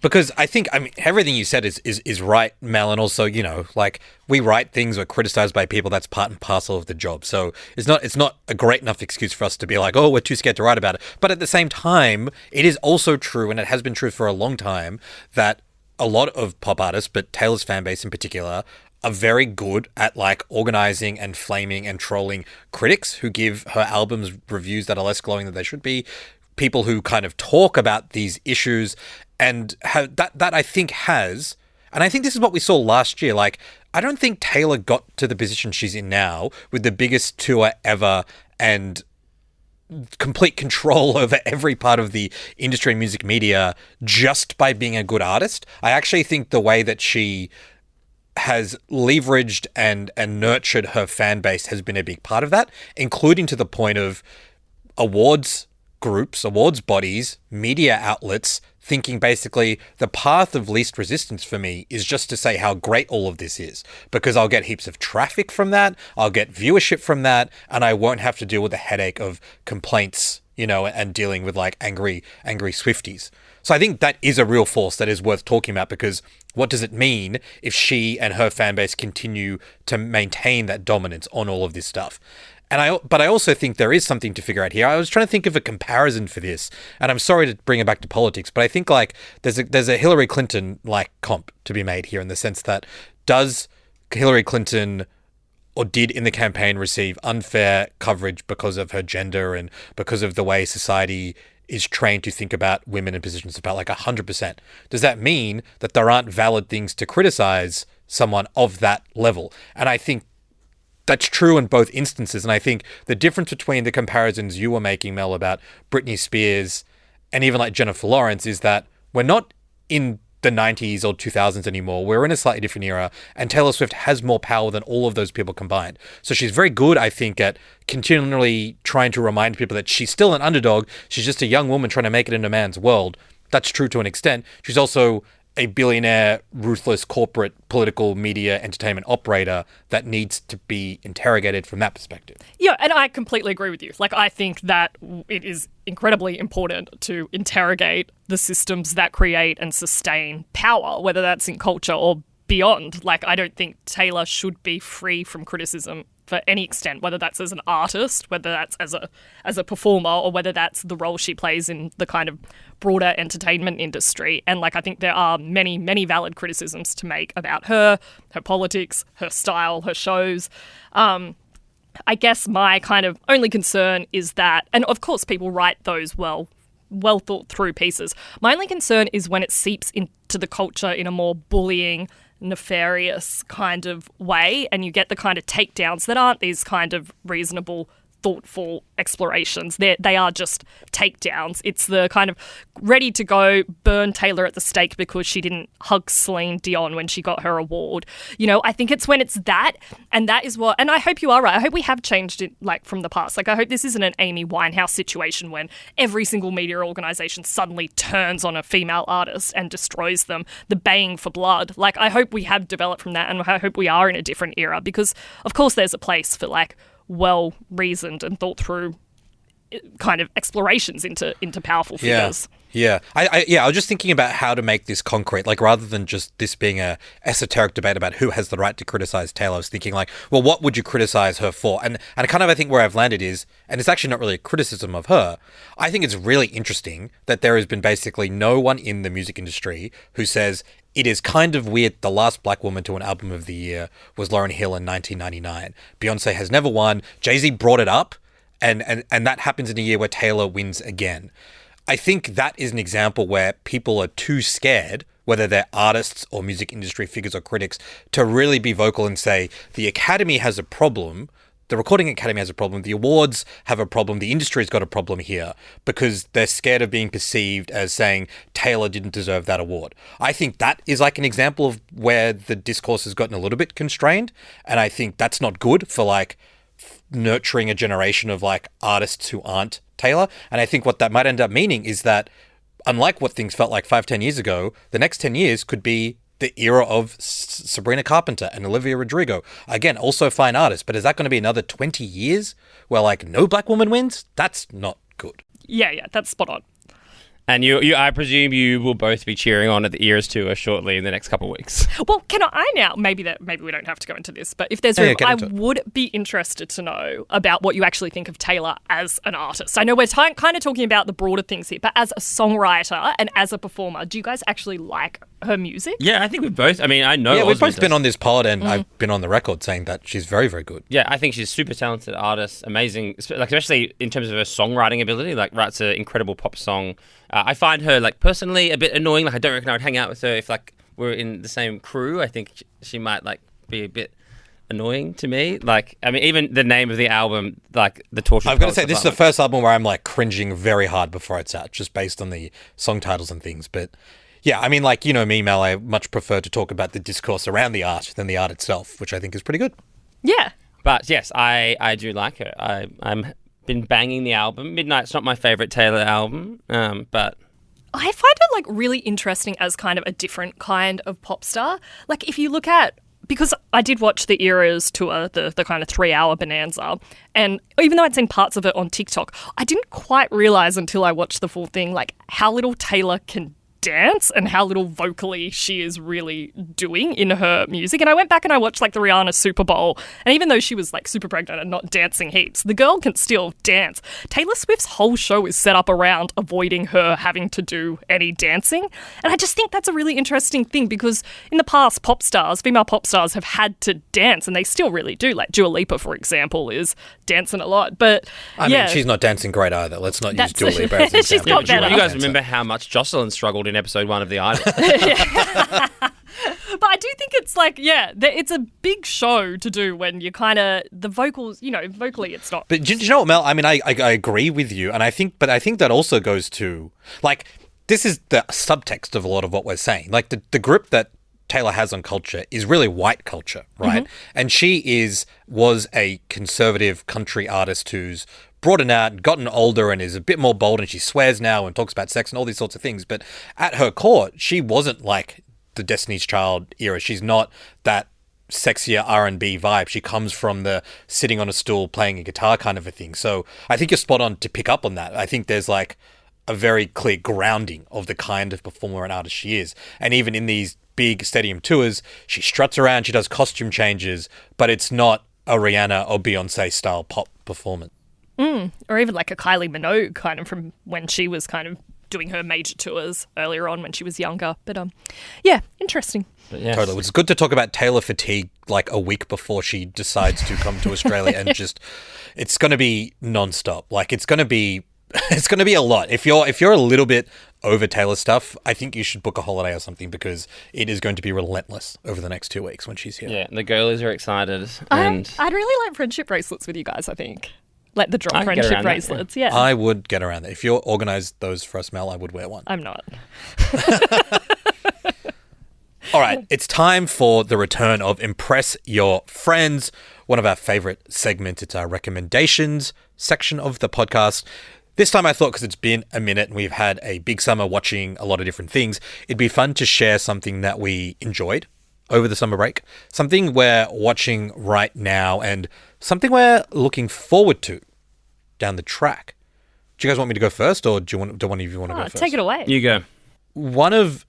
because I think, everything you said is right, Mel, and also, like, we write things or criticized by people. That's part and parcel of the job. So it's not a great enough excuse for us to be like, oh, we're too scared to write about it. But at the same time, it is also true, and it has been true for a long time, that a lot of pop artists, but Taylor's fan base in particular, are very good at like organizing and flaming and trolling critics who give her albums reviews that are less glowing than they should be, people who kind of talk about these issues, and have that I think has, and I think this is what we saw last year. Like, I don't think Taylor got to the position she's in now with the biggest tour ever and complete control over every part of the industry and music media just by being a good artist. I actually think the way that she has leveraged and nurtured her fan base has been a big part of that, including to the point of awards groups, awards bodies, media outlets thinking basically the path of least resistance for me is just to say how great all of this is, because I'll get heaps of traffic from that, I'll get viewership from that, and I won't have to deal with the headache of complaints, and dealing with like angry Swifties. So I think that is a real force that is worth talking about, because what does it mean if she and her fan base continue to maintain that dominance on all of this stuff? But I also think there is something to figure out here. I was trying to think of a comparison for this, and I'm sorry to bring it back to politics, but I think like there's a Hillary Clinton like comp to be made here, in the sense that does Hillary Clinton or did in the campaign receive unfair coverage because of her gender and because of the way society is trained to think about women in positions of power, like 100%. Does that mean that there aren't valid things to criticize someone of that level? And I think that's true in both instances. And I think the difference between the comparisons you were making, Mel, about Britney Spears and even like Jennifer Lawrence is that we're not in the 90s or 2000s anymore. We're in a slightly different era, and Taylor Swift has more power than all of those people combined. So she's very good, I think, at continually trying to remind people that she's still an underdog. She's just a young woman trying to make it in a man's world. That's true to an extent. She's also a billionaire, ruthless corporate, political, media, entertainment operator that needs to be interrogated from that perspective. Yeah, and I completely agree with you. Like, I think that it is incredibly important to interrogate the systems that create and sustain power, whether that's in culture or beyond. Like, I don't think Taylor should be free from criticism for any extent, whether that's as an artist, whether that's as a performer, or whether that's the role she plays in the kind of broader entertainment industry. And like, I think there are many, many valid criticisms to make about her politics, her style, her shows. I guess my kind of only concern is that, and of course people write those well thought through pieces. My only concern is when it seeps into the culture in a more bullying, nefarious kind of way, and you get the kind of takedowns that aren't these kind of reasonable, thoughtful explorations. They are just takedowns. It's the kind of ready to go, burn Taylor at the stake because she didn't hug Celine Dion when she got her award. I think it's when it's that, and that is what, and I hope you are right. I hope we have changed it like from the past. Like, I hope this isn't an Amy Winehouse situation when every single media organization suddenly turns on a female artist and destroys them, the baying for blood. Like, I hope we have developed from that, and I hope we are in a different era, because of course there's a place for like well-reasoned and thought-through kind of explorations into powerful figures. Yeah. I was just thinking about how to make this concrete, like rather than just this being a esoteric debate about who has the right to criticize Taylor. I was thinking like, well, what would you criticize her for? And kind of I think where I've landed is, and it's actually not really a criticism of her, I think it's really interesting that there has been basically no one in the music industry who says it is kind of weird the last black woman to an album of the year was Lauryn Hill in 1999. Beyonce has never won. Jay-Z brought it up, and that happens in a year where Taylor wins again. I think that is an example where people are too scared, whether they're artists or music industry figures or critics, to really be vocal and say, the Academy has a problem, the Recording Academy has a problem, the awards have a problem, the industry's got a problem here, because they're scared of being perceived as saying Taylor didn't deserve that award. I think that is like an example of where the discourse has gotten a little bit constrained, and I think that's not good for like nurturing a generation of like artists who aren't Taylor. And I think what that might end up meaning is that, unlike what things felt like 5-10 years ago, the next 10 years could be the era of Sabrina Carpenter and Olivia Rodrigo. Again, also fine artists, but is that going to be another 20 years where like no black woman wins? That's not good. Yeah, that's spot on. And you, I presume you will both be cheering on at the Eras tour shortly in the next couple of weeks. Well, can I now, maybe we don't have to go into this, but if there's room, I would be interested to know about what you actually think of Taylor as an artist. I know we're kind of talking about the broader things here, but as a songwriter and as a performer, do you guys actually like her music? Yeah, I think we both. I mean, I know. Yeah, we've both been on this pod, and I've been on the record saying that she's very, very good. Yeah, I think she's a super talented artist, amazing, like especially in terms of her songwriting ability. Like, writes an incredible pop song. I find her like personally a bit annoying. Like, I don't reckon I would hang out with her if like we're in the same crew. I think she might like be a bit annoying to me. Like, I mean, even the name of the album, like the Torture. I've got to say, this is the first album where I'm like cringing very hard before it's out, just based on the song titles and things. But yeah, I mean, like, you know me, Mel, I much prefer to talk about the discourse around the art than the art itself, which I think is pretty good. Yeah. But yes, I do like her. I'm been banging the album. Midnight's not my favourite Taylor album, but I find it like really interesting as kind of a different kind of pop star. Like if you look at, because I did watch the Eras tour, the kind of 3-hour bonanza, and even though I'd seen parts of it on TikTok, I didn't quite realise until I watched the full thing, like how little Taylor can dance and how little vocally she is really doing in her music. And I went back and I watched like the Rihanna Super Bowl, and even though she was like super pregnant and not dancing heaps, the girl can still dance. Taylor Swift's whole show is set up around avoiding her having to do any dancing, and I just think that's a really interesting thing, because in the past female pop stars have had to dance, and they still really do. Like Dua Lipa, for example, is dancing a lot, but I mean, she's not dancing great either. Let's not use Dua Lipa as an example. She's got better. You guys remember how much Jocelyn struggled in episode 1 of The Idol? But I do think it's like, it's a big show to do when you kind of, the vocals, vocally it's not. But do you know what, Mel? I mean, I agree with you, and I think that also goes to, like, this is the subtext of a lot of what we're saying. Like, the grip that Taylor has on culture is really white culture, right? Mm-hmm. And she was a conservative country artist who's broadened out and gotten older and is a bit more bold, and she swears now and talks about sex and all these sorts of things. But at her core, she wasn't like the Destiny's Child era. She's not that sexier R&B vibe. She comes from the sitting on a stool playing a guitar kind of a thing. So I think you're spot on to pick up on that. I think there's like a very clear grounding of the kind of performer and artist she is. And even in these big stadium tours, she struts around, she does costume changes, but it's not a Rihanna or Beyonce style pop performance. Or even like a Kylie Minogue kind of from when she was kind of doing her major tours earlier on when she was younger. But interesting. Yes. Totally. It's good to talk about Taylor fatigue like a week before she decides to come to Australia and just, it's going to be nonstop. Like it's going to be a lot. If you're a little bit over Taylor stuff, I think you should book a holiday or something, because it is going to be relentless over the next 2 weeks when she's here. Yeah, the girlies are excited. And I'd really like friendship bracelets with you guys, I think. Like the drop friendship bracelets, yeah. I would get around that. If you organised those for us, Mel, I would wear one. I'm not. All right, it's time for the return of Impress Your Friends, one of our favourite segments. It's our recommendations section of the podcast. This time I thought, because it's been a minute and we've had a big summer watching a lot of different things, it'd be fun to share something that we enjoyed over the summer break, something we're watching right now, and something we're looking forward to down the track. Do you guys want me to go first, or do one of you want to go first? Take it away. You go. One of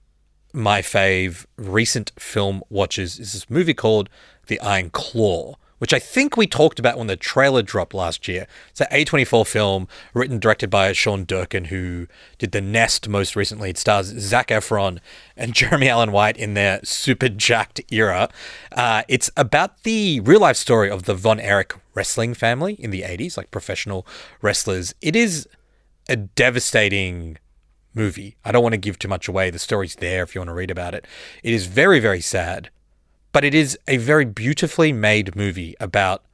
my fave recent film watches is this movie called The Iron Claw, which I think we talked about when the trailer dropped last year. It's an A24 film written, directed by Sean Durkin, who did The Nest most recently. It stars Zac Efron and Jeremy Allen White in their super jacked era. It's about the real-life story of the Von Erich wrestling family in the 80s, like professional wrestlers. It is a devastating movie. I don't want to give too much away. The story's there if you want to read about it. It is very, very sad. But it is a very beautifully made movie about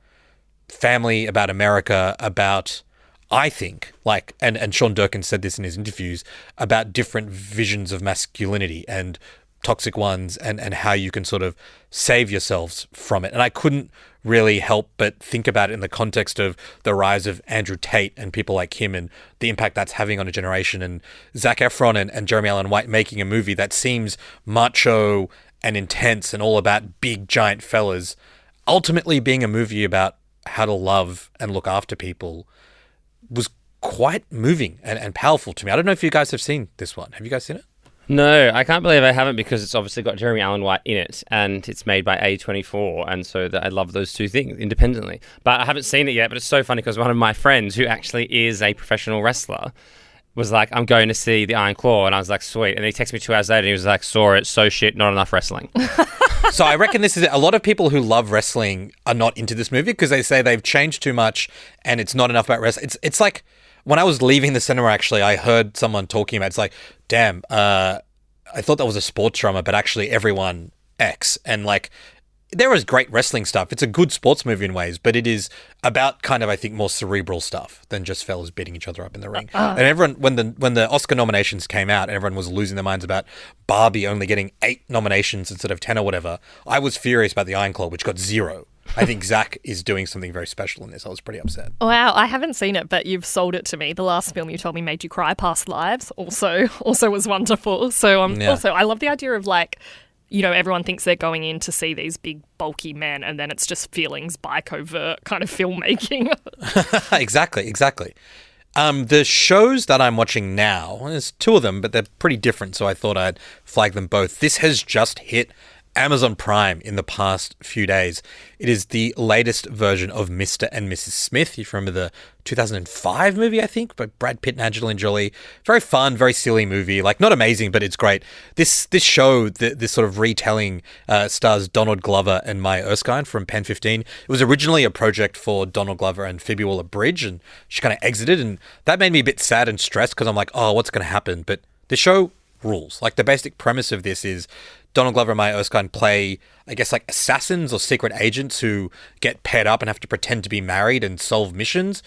family, about America, about, I think, like, and Sean Durkin said this in his interviews, about different visions of masculinity and toxic ones, and how you can sort of save yourselves from it. And I couldn't really help but think about it in the context of the rise of Andrew Tate and people like him and the impact that's having on a generation, and Zac Efron and Jeremy Allen White making a movie that seems macho and intense and all about big giant fellas, ultimately being a movie about how to love and look after people, was quite moving and powerful to me. I don't know if you guys have seen this one. Have you guys seen it? No, I can't believe I haven't, because it's obviously got Jeremy Allen White in it, and it's made by A24, and so I love those two things independently. But I haven't seen it yet, but it's so funny because one of my friends, who actually is a professional wrestler, was like, I'm going to see The Iron Claw, and I was like, sweet. And he texted me 2 hours later, and he was like, saw it, so shit, not enough wrestling. So I reckon this is it. A lot of people who love wrestling are not into this movie because they say they've changed too much and it's not enough about wrestling. It's like, when I was leaving the cinema, actually, I heard someone talking about, it's like, damn, I thought that was a sports drama, but actually everyone X. And like, there is great wrestling stuff. It's a good sports movie in ways, but it is about kind of, I think, more cerebral stuff than just fellas beating each other up in the ring. And everyone, when the Oscar nominations came out, everyone was losing their minds about Barbie only getting 8 nominations instead of 10 or whatever. I was furious about The Iron Claw, which got 0. I think Zach is doing something very special in this. I was pretty upset. Wow, I haven't seen it, but you've sold it to me. The last film you told me made you cry, Past Lives, also was wonderful. So also, I love the idea of like, everyone thinks they're going in to see these big, bulky men, and then it's just feelings by covert kind of filmmaking. Exactly. The shows that I'm watching now, there's two of them, but they're pretty different, so I thought I'd flag them both. This has just hit Amazon Prime in the past few days. It is the latest version of Mr. and Mrs. Smith. You remember the 2005 movie, I think, by Brad Pitt and Angelina Jolie. Very fun, very silly movie. Like, not amazing, but it's great. This show, this sort of retelling, stars Donald Glover and Maya Erskine from Pen 15. It was originally a project for Donald Glover and Phoebe Waller-Bridge, and she kind of exited, and that made me a bit sad and stressed because I'm like, oh, what's going to happen? But the show rules. Like, the basic premise of this is Donald Glover and Maya Erskine play, I guess, like assassins or secret agents who get paired up and have to pretend to be married and solve missions.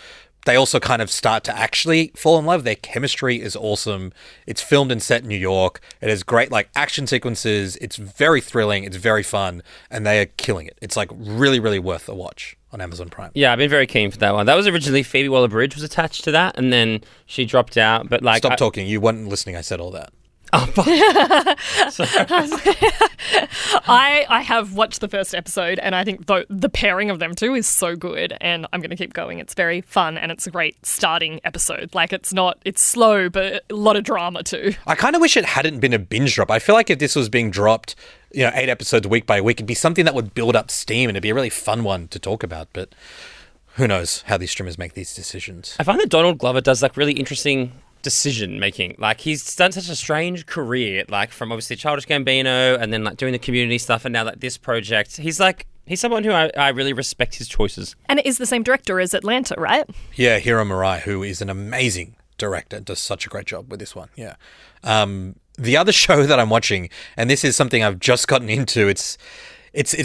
They also kind of start to actually fall in love. Their chemistry is awesome. It's filmed and set in New York. It has great like action sequences. It's very thrilling. It's very fun. And they are killing it. It's like really, really worth a watch on Amazon Prime. Yeah, I've been very keen for that one. That was originally Phoebe Waller-Bridge was attached to that, and then she dropped out. But like, Stop talking. You weren't listening. I said all that. I have watched the first episode, and I think the pairing of them two is so good, and I'm going to keep going. It's very fun, and it's a great starting episode. Like, it's slow, but a lot of drama too. I kind of wish it hadn't been a binge drop. I feel like if this was being dropped, 8 episodes week by week, it'd be something that would build up steam, and it'd be a really fun one to talk about. But who knows how these streamers make these decisions. I find that Donald Glover does like really interesting decision making. Like, he's done such a strange career, like from obviously Childish Gambino and then like doing the Community stuff, and now like this project. He's someone who I really respect his choices. And it is the same director as Atlanta, right? Yeah, Hiro Murai, who is an amazing director, does such a great job with this one. Yeah. The other show that I'm watching, and this is something I've just gotten into, it's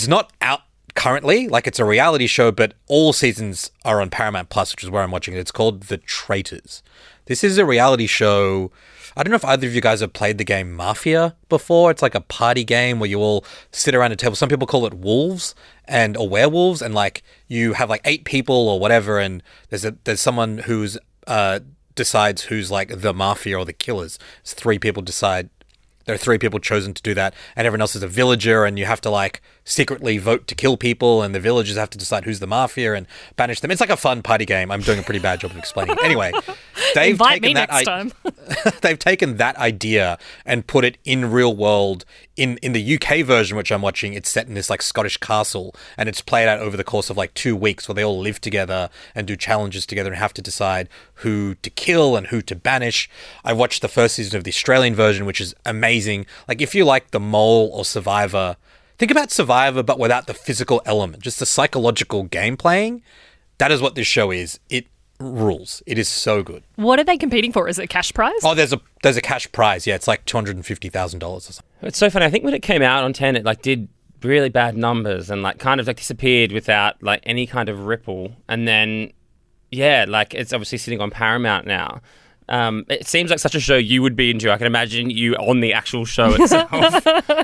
not out currently, like it's a reality show, but all seasons are on Paramount Plus, which is where I'm watching it. It's called The Traitors. This is a reality show. I don't know if either of you guys have played the game Mafia before. It's like a party game where you all sit around a table. Some people call it wolves or werewolves, and like you have like 8 people or whatever, and there's someone who's decides who's like the mafia or the killers. It's 3 people decide. There are 3 people chosen to do that, and everyone else is a villager, and you have to like secretly vote to kill people, and the villagers have to decide who's the mafia and banish them. It's like a fun party game. I'm doing a pretty bad job of explaining it. Anyway, they've Invite taken me that next time. They've taken that idea and put it in real world. In the UK version, which I'm watching, it's set in this like Scottish castle, and it's played out over the course of like 2 weeks where they all live together and do challenges together and have to decide who to kill and who to banish. I watched the first season of the Australian version, which is amazing. Like, if you like The Mole or Survivor, think about Survivor but without the physical element, just the psychological game playing. That is what this show is. It rules. It is so good. What are they competing for? Is it a cash prize? Oh, there's a cash prize. Yeah, it's like $250,000 or something. It's so funny. I think when it came out on 10, it like did really bad numbers and like kind of like disappeared without like any kind of ripple. And then, yeah, like it's obviously sitting on Paramount now. It seems like such a show you would be into. I can imagine you on the actual show itself,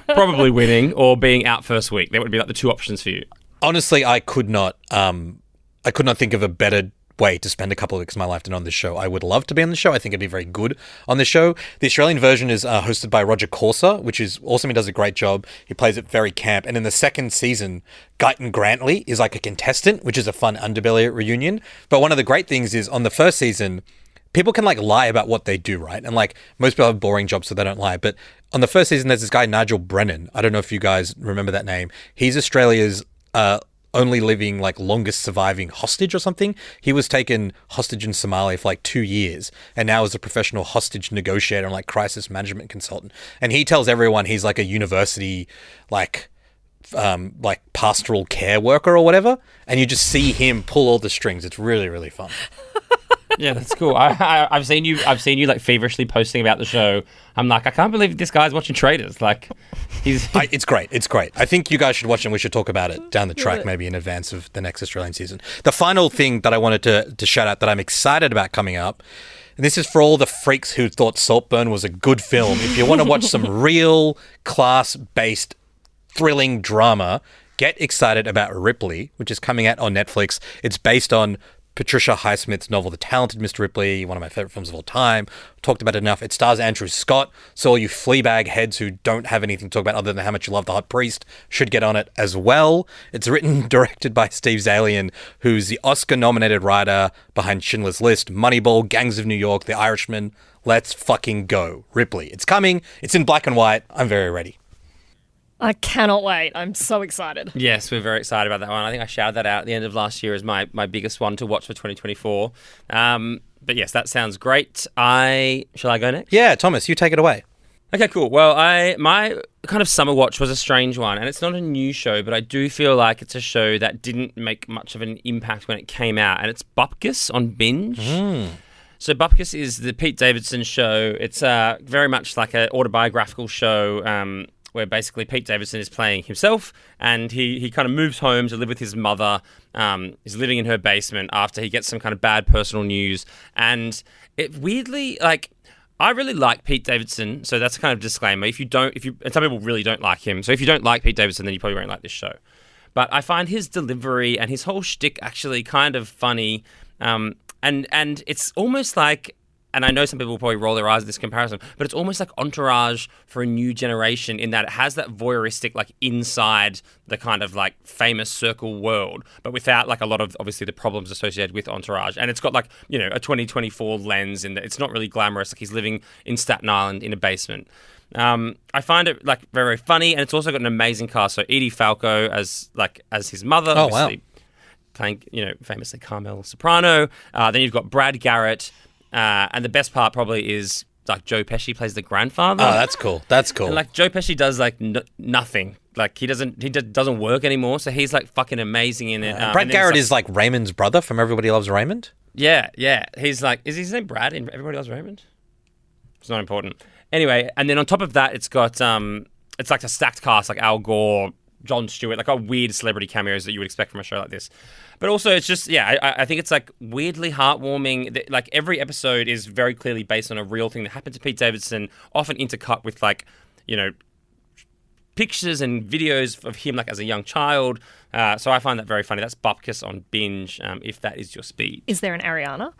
probably winning or being out first week. That would be like the 2 options for you. Honestly, I could not think of a better way to spend a couple of weeks of my life than on this show. I would love to be on the show. I think it'd be very good on the show. The Australian version is hosted by Roger Corser, which is awesome. He does a great job. He plays it very camp. And in the second season, Guyton Grantley is like a contestant, which is a fun underbelly reunion. But one of the great things is on the first season, people can like lie about what they do, right? And like most people have boring jobs, so they don't lie. But on the first season, there's this guy, Nigel Brennan. I don't know if you guys remember that name. He's Australia's only living, like, longest surviving hostage or something. He was taken hostage in Somalia for like 2 years, and now is a professional hostage negotiator and like crisis management consultant. And he tells everyone he's like a university, like pastoral care worker or whatever. And you just see him pull all the strings. It's really, really fun. Yeah, that's cool. I've seen you like feverishly posting about the show. I'm like, I can't believe this guy's watching Traitors. Like, it's great. It's great. I think you guys should watch it, and we should talk about it down the track, maybe in advance of the next Australian season. The final thing that I wanted to shout out that I'm excited about coming up, and this is for all the freaks who thought Saltburn was a good film. If you want to watch some real class-based thrilling drama, get excited about Ripley, which is coming out on Netflix. It's based on Patricia Highsmith's novel, The Talented Mr. Ripley, one of my favorite films of all time. Talked about it enough. It stars Andrew Scott, so all you Fleabag heads who don't have anything to talk about other than how much you love The Hot Priest should get on it as well. It's written, directed by Steve Zalian, who's the Oscar-nominated writer behind Schindler's List, Moneyball, Gangs of New York, The Irishman. Let's fucking go. Ripley. It's coming. It's in black and white. I'm very ready. I cannot wait. I'm so excited. Yes, we're very excited about that one. I think I shouted that out at the end of last year as my biggest one to watch for 2024. But yes, that sounds great. Shall I go next? Yeah, Thomas, you take it away. Okay, cool. Well, my kind of summer watch was a strange one, and it's not a new show, but I do feel like it's a show that didn't make much of an impact when it came out, and it's Bupkis on Binge. So Bupkis is the Pete Davidson show. It's very much like an autobiographical show where basically Pete Davidson is playing himself, and he kind of moves home to live with his mother. He's living in her basement after he gets some kind of bad personal news. And it weirdly, like, I really like Pete Davidson, so that's a kind of disclaimer. And some people really don't like him. So if you don't like Pete Davidson, then you probably won't like this show. But I find his delivery and his whole shtick actually kind of funny. And it's almost like, and I know some people will probably roll their eyes at this comparison, but it's almost like Entourage for a new generation in that it has that voyeuristic, like, inside the kind of, like, famous circle world, but without, like, a lot of, obviously, the problems associated with Entourage. And it's got, like, you know, a 2024 lens in that it's not really glamorous. Like, he's living in Staten Island in a basement. I find it, like, very, very funny, and it's also got an amazing cast. So Edie Falco as his mother, obviously, playing, you know, famously Carmel Soprano. Then you've got Brad Garrett. And the best part probably is, like, Joe Pesci plays the grandfather. Oh, that's cool. That's cool. And, like, Joe Pesci does, like, nothing. Like, he doesn't work anymore, so he's, like, fucking amazing in it. Brad Garrett is like Raymond's brother from Everybody Loves Raymond. Yeah. He's like, is his name Brad in Everybody Loves Raymond? It's not important. Anyway, and then on top of that, it's got, it's like a stacked cast, like Al Gore, Jon Stewart, like, a weird celebrity cameos that you would expect from a show like this. But also, it's just, I think it's, like, weirdly heartwarming. Like, every episode is very clearly based on a real thing that happened to Pete Davidson, often intercut with, like, you know, pictures and videos of him, like, as a young child. So I find that very funny. That's Bupkis on Binge, if that is your speed. Is there an Ariana?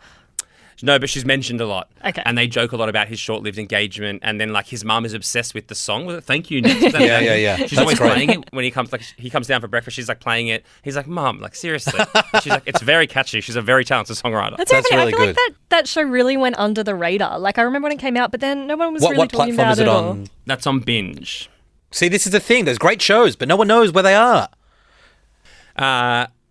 No, but she's mentioned a lot. Okay. And they joke a lot about his short-lived engagement, and then, like, his mum is obsessed with the song. Was it Thank You Next? Yeah. She's That's always great. playing it when he comes down for breakfast. She's, like, playing it. He's like, Mum, like, seriously. She's like, it's very catchy. She's a very talented songwriter. That's That's okay. really I feel good. like that show really went under the radar. Like, I remember when it came out, but then no one was really What talking platform about is it it. on? That's on Binge. See, this is the thing. There's great shows, but no one knows where they are.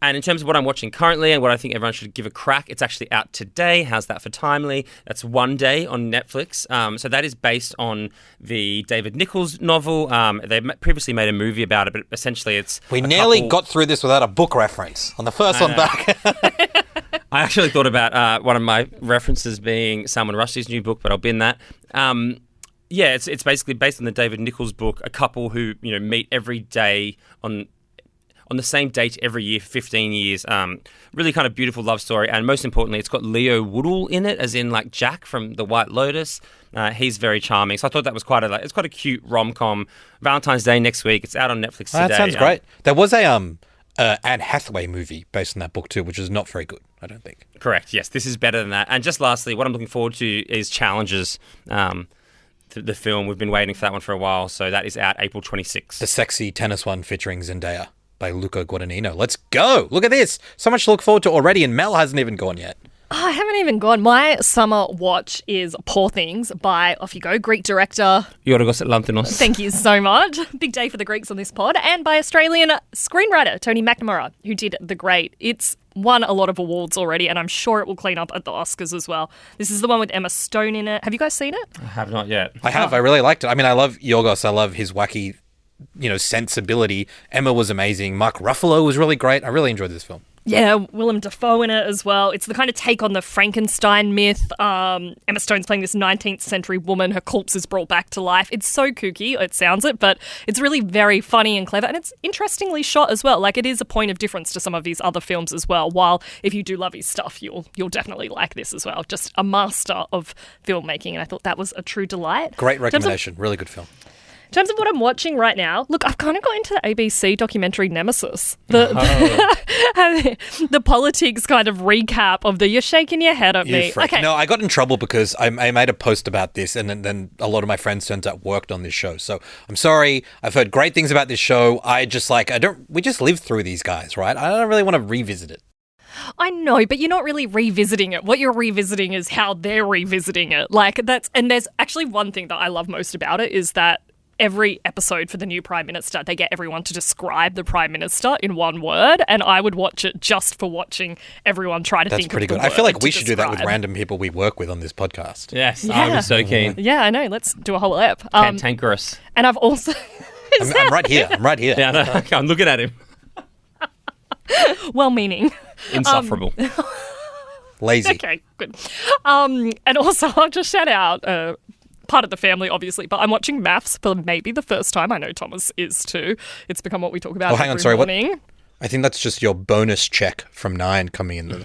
And in terms of what I'm watching currently and what I think everyone should give a crack, it's actually out today. How's that for timely? That's One Day on Netflix. So that is based on the David Nichols novel. They previously made a movie about it, but essentially it's... We nearly got through this without a book reference on the first one back. I actually thought about one of my references being Salman Rushdie's new book, but I'll bin that. Yeah, it's basically based on the David Nichols book, a couple who, you know, meet every day on the same date every year for 15 years. Really kind of beautiful love story. And most importantly, it's got Leo Woodall in it, as in, like, Jack from The White Lotus. He's very charming. So I thought that was quite a cute rom-com. Valentine's Day next week. It's out on Netflix today. That sounds great. There was a Anne Hathaway movie based on that book too, which is not very good, I don't think. Correct. Yes, this is better than that. And just lastly, what I'm looking forward to is Challenges. The film. We've been waiting for that one for a while. So that is out April 26th. The sexy tennis one featuring Zendaya by Luca Guadagnino. Let's go. Look at this. So much to look forward to already, and Mel hasn't even gone yet. Oh, I haven't even gone. My summer watch is Poor Things by, off you go, Greek director. Yorgos Lanthimos. Thank you so much. Big day for the Greeks on this pod. And by Australian screenwriter Tony McNamara, who did The Great. It's won a lot of awards already, and I'm sure it will clean up at the Oscars as well. This is the one with Emma Stone in it. Have you guys seen it? I have not yet. I have. I really liked it. I mean, I love Yorgos. I love his wacky, sensibility. Emma was amazing. Mark Ruffalo was really great. I really enjoyed this film. Yeah, Willem Dafoe in it as well. It's the kind of take on the Frankenstein myth. Emma Stone's playing this 19th century woman. Her corpse is brought back to life. It's so kooky, it sounds it, but it's really very funny and clever, and it's interestingly shot as well. Like, it is a point of difference to some of his other films as well, while if you do love his stuff, you'll definitely like this as well. Just a master of filmmaking, and I thought that was a true delight. Great recommendation. Really good film. In terms of what I'm watching right now, look, I've kind of got into the ABC documentary Nemesis. The politics kind of recap of the you're shaking your head at me. Okay. No, I got in trouble because I made a post about this and then a lot of my friends turns out worked on this show. So I'm sorry. I've heard great things about this show. We just live through these guys, right? I don't really want to revisit it. I know, but you're not really revisiting it. What you're revisiting is how they're revisiting it. And there's actually one thing that I love most about it is that every episode for the new Prime Minister, they get everyone to describe the Prime Minister in one word, and I would watch it just for watching everyone try to think of the pretty good. word I feel like we to should do that with describe. random people we work with on this podcast. Yes, Yeah. I was so keen. Yeah, I know. Let's do a whole ep. Cantankerous. And I've also... I'm right here. I'm right here. Yeah, no, I'm looking at him. Well-meaning. Insufferable. Lazy. Okay, good. And also, I'll just shout out part of the family, obviously, but I'm watching Maths for maybe the first time. I know Thomas is too. It's become what we talk about every morning. I think that's just your bonus check from 9 coming in.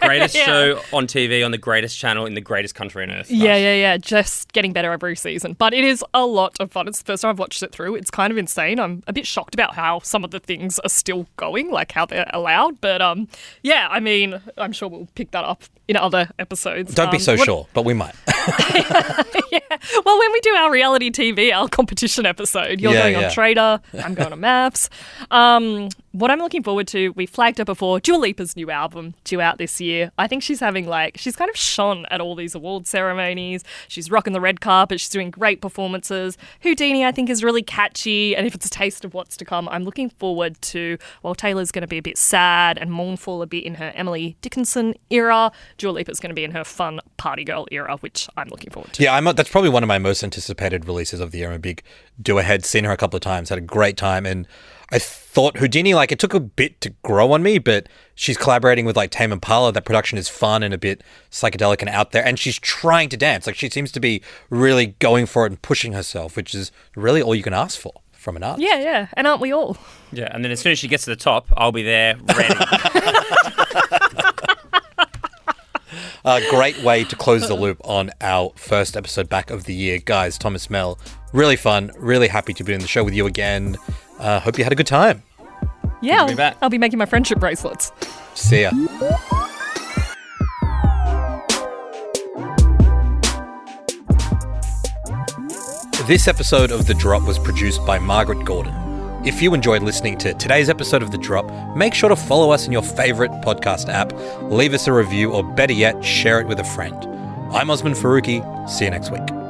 Greatest show on TV on the greatest channel in the greatest country on earth. Yeah. Just getting better every season. But it is a lot of fun. It's the first time I've watched it through. It's kind of insane. I'm a bit shocked about how some of the things are still going, like how they're allowed. But yeah, I mean, I'm sure we'll pick that up in other episodes. Don't be so sure, but we might. Yeah. Well, when we do our reality TV, our competition episode, you're going on Trader, I'm going on Maths. What I'm looking forward to, we flagged her before, Dua Lipa's new album due out this year. I think she's having she's kind of shone at all these award ceremonies. She's rocking the red carpet. She's doing great performances. Houdini, I think, is really catchy. And if it's a taste of what's to come, I'm looking forward to, while Taylor's going to be a bit sad and mournful a bit in her Emily Dickinson era, Dua Lipa's going to be in her fun party girl era, which I'm looking forward to. Yeah, that's probably one of my most anticipated releases of the year. I'm a big Dua head. Seen her a couple of times, had a great time, and I thought Houdini, it took a bit to grow on me, but she's collaborating with Tame Impala. That production is fun and a bit psychedelic and out there, and she's trying to dance. She seems to be really going for it and pushing herself, which is really all you can ask for from an artist. Yeah, and aren't we all? Yeah, and then as soon as she gets to the top, I'll be there ready. A great way to close the loop on our first episode back of the year. Guys, Thomas Mel, really fun, really happy to be in the show with you again. Hope you had a good time. Yeah, I'll be making my friendship bracelets. See ya. This episode of The Drop was produced by Margaret Gordon. If you enjoyed listening to today's episode of The Drop, make sure to follow us in your favourite podcast app, leave us a review, or better yet, share it with a friend. I'm Osman Faruqi. See you next week.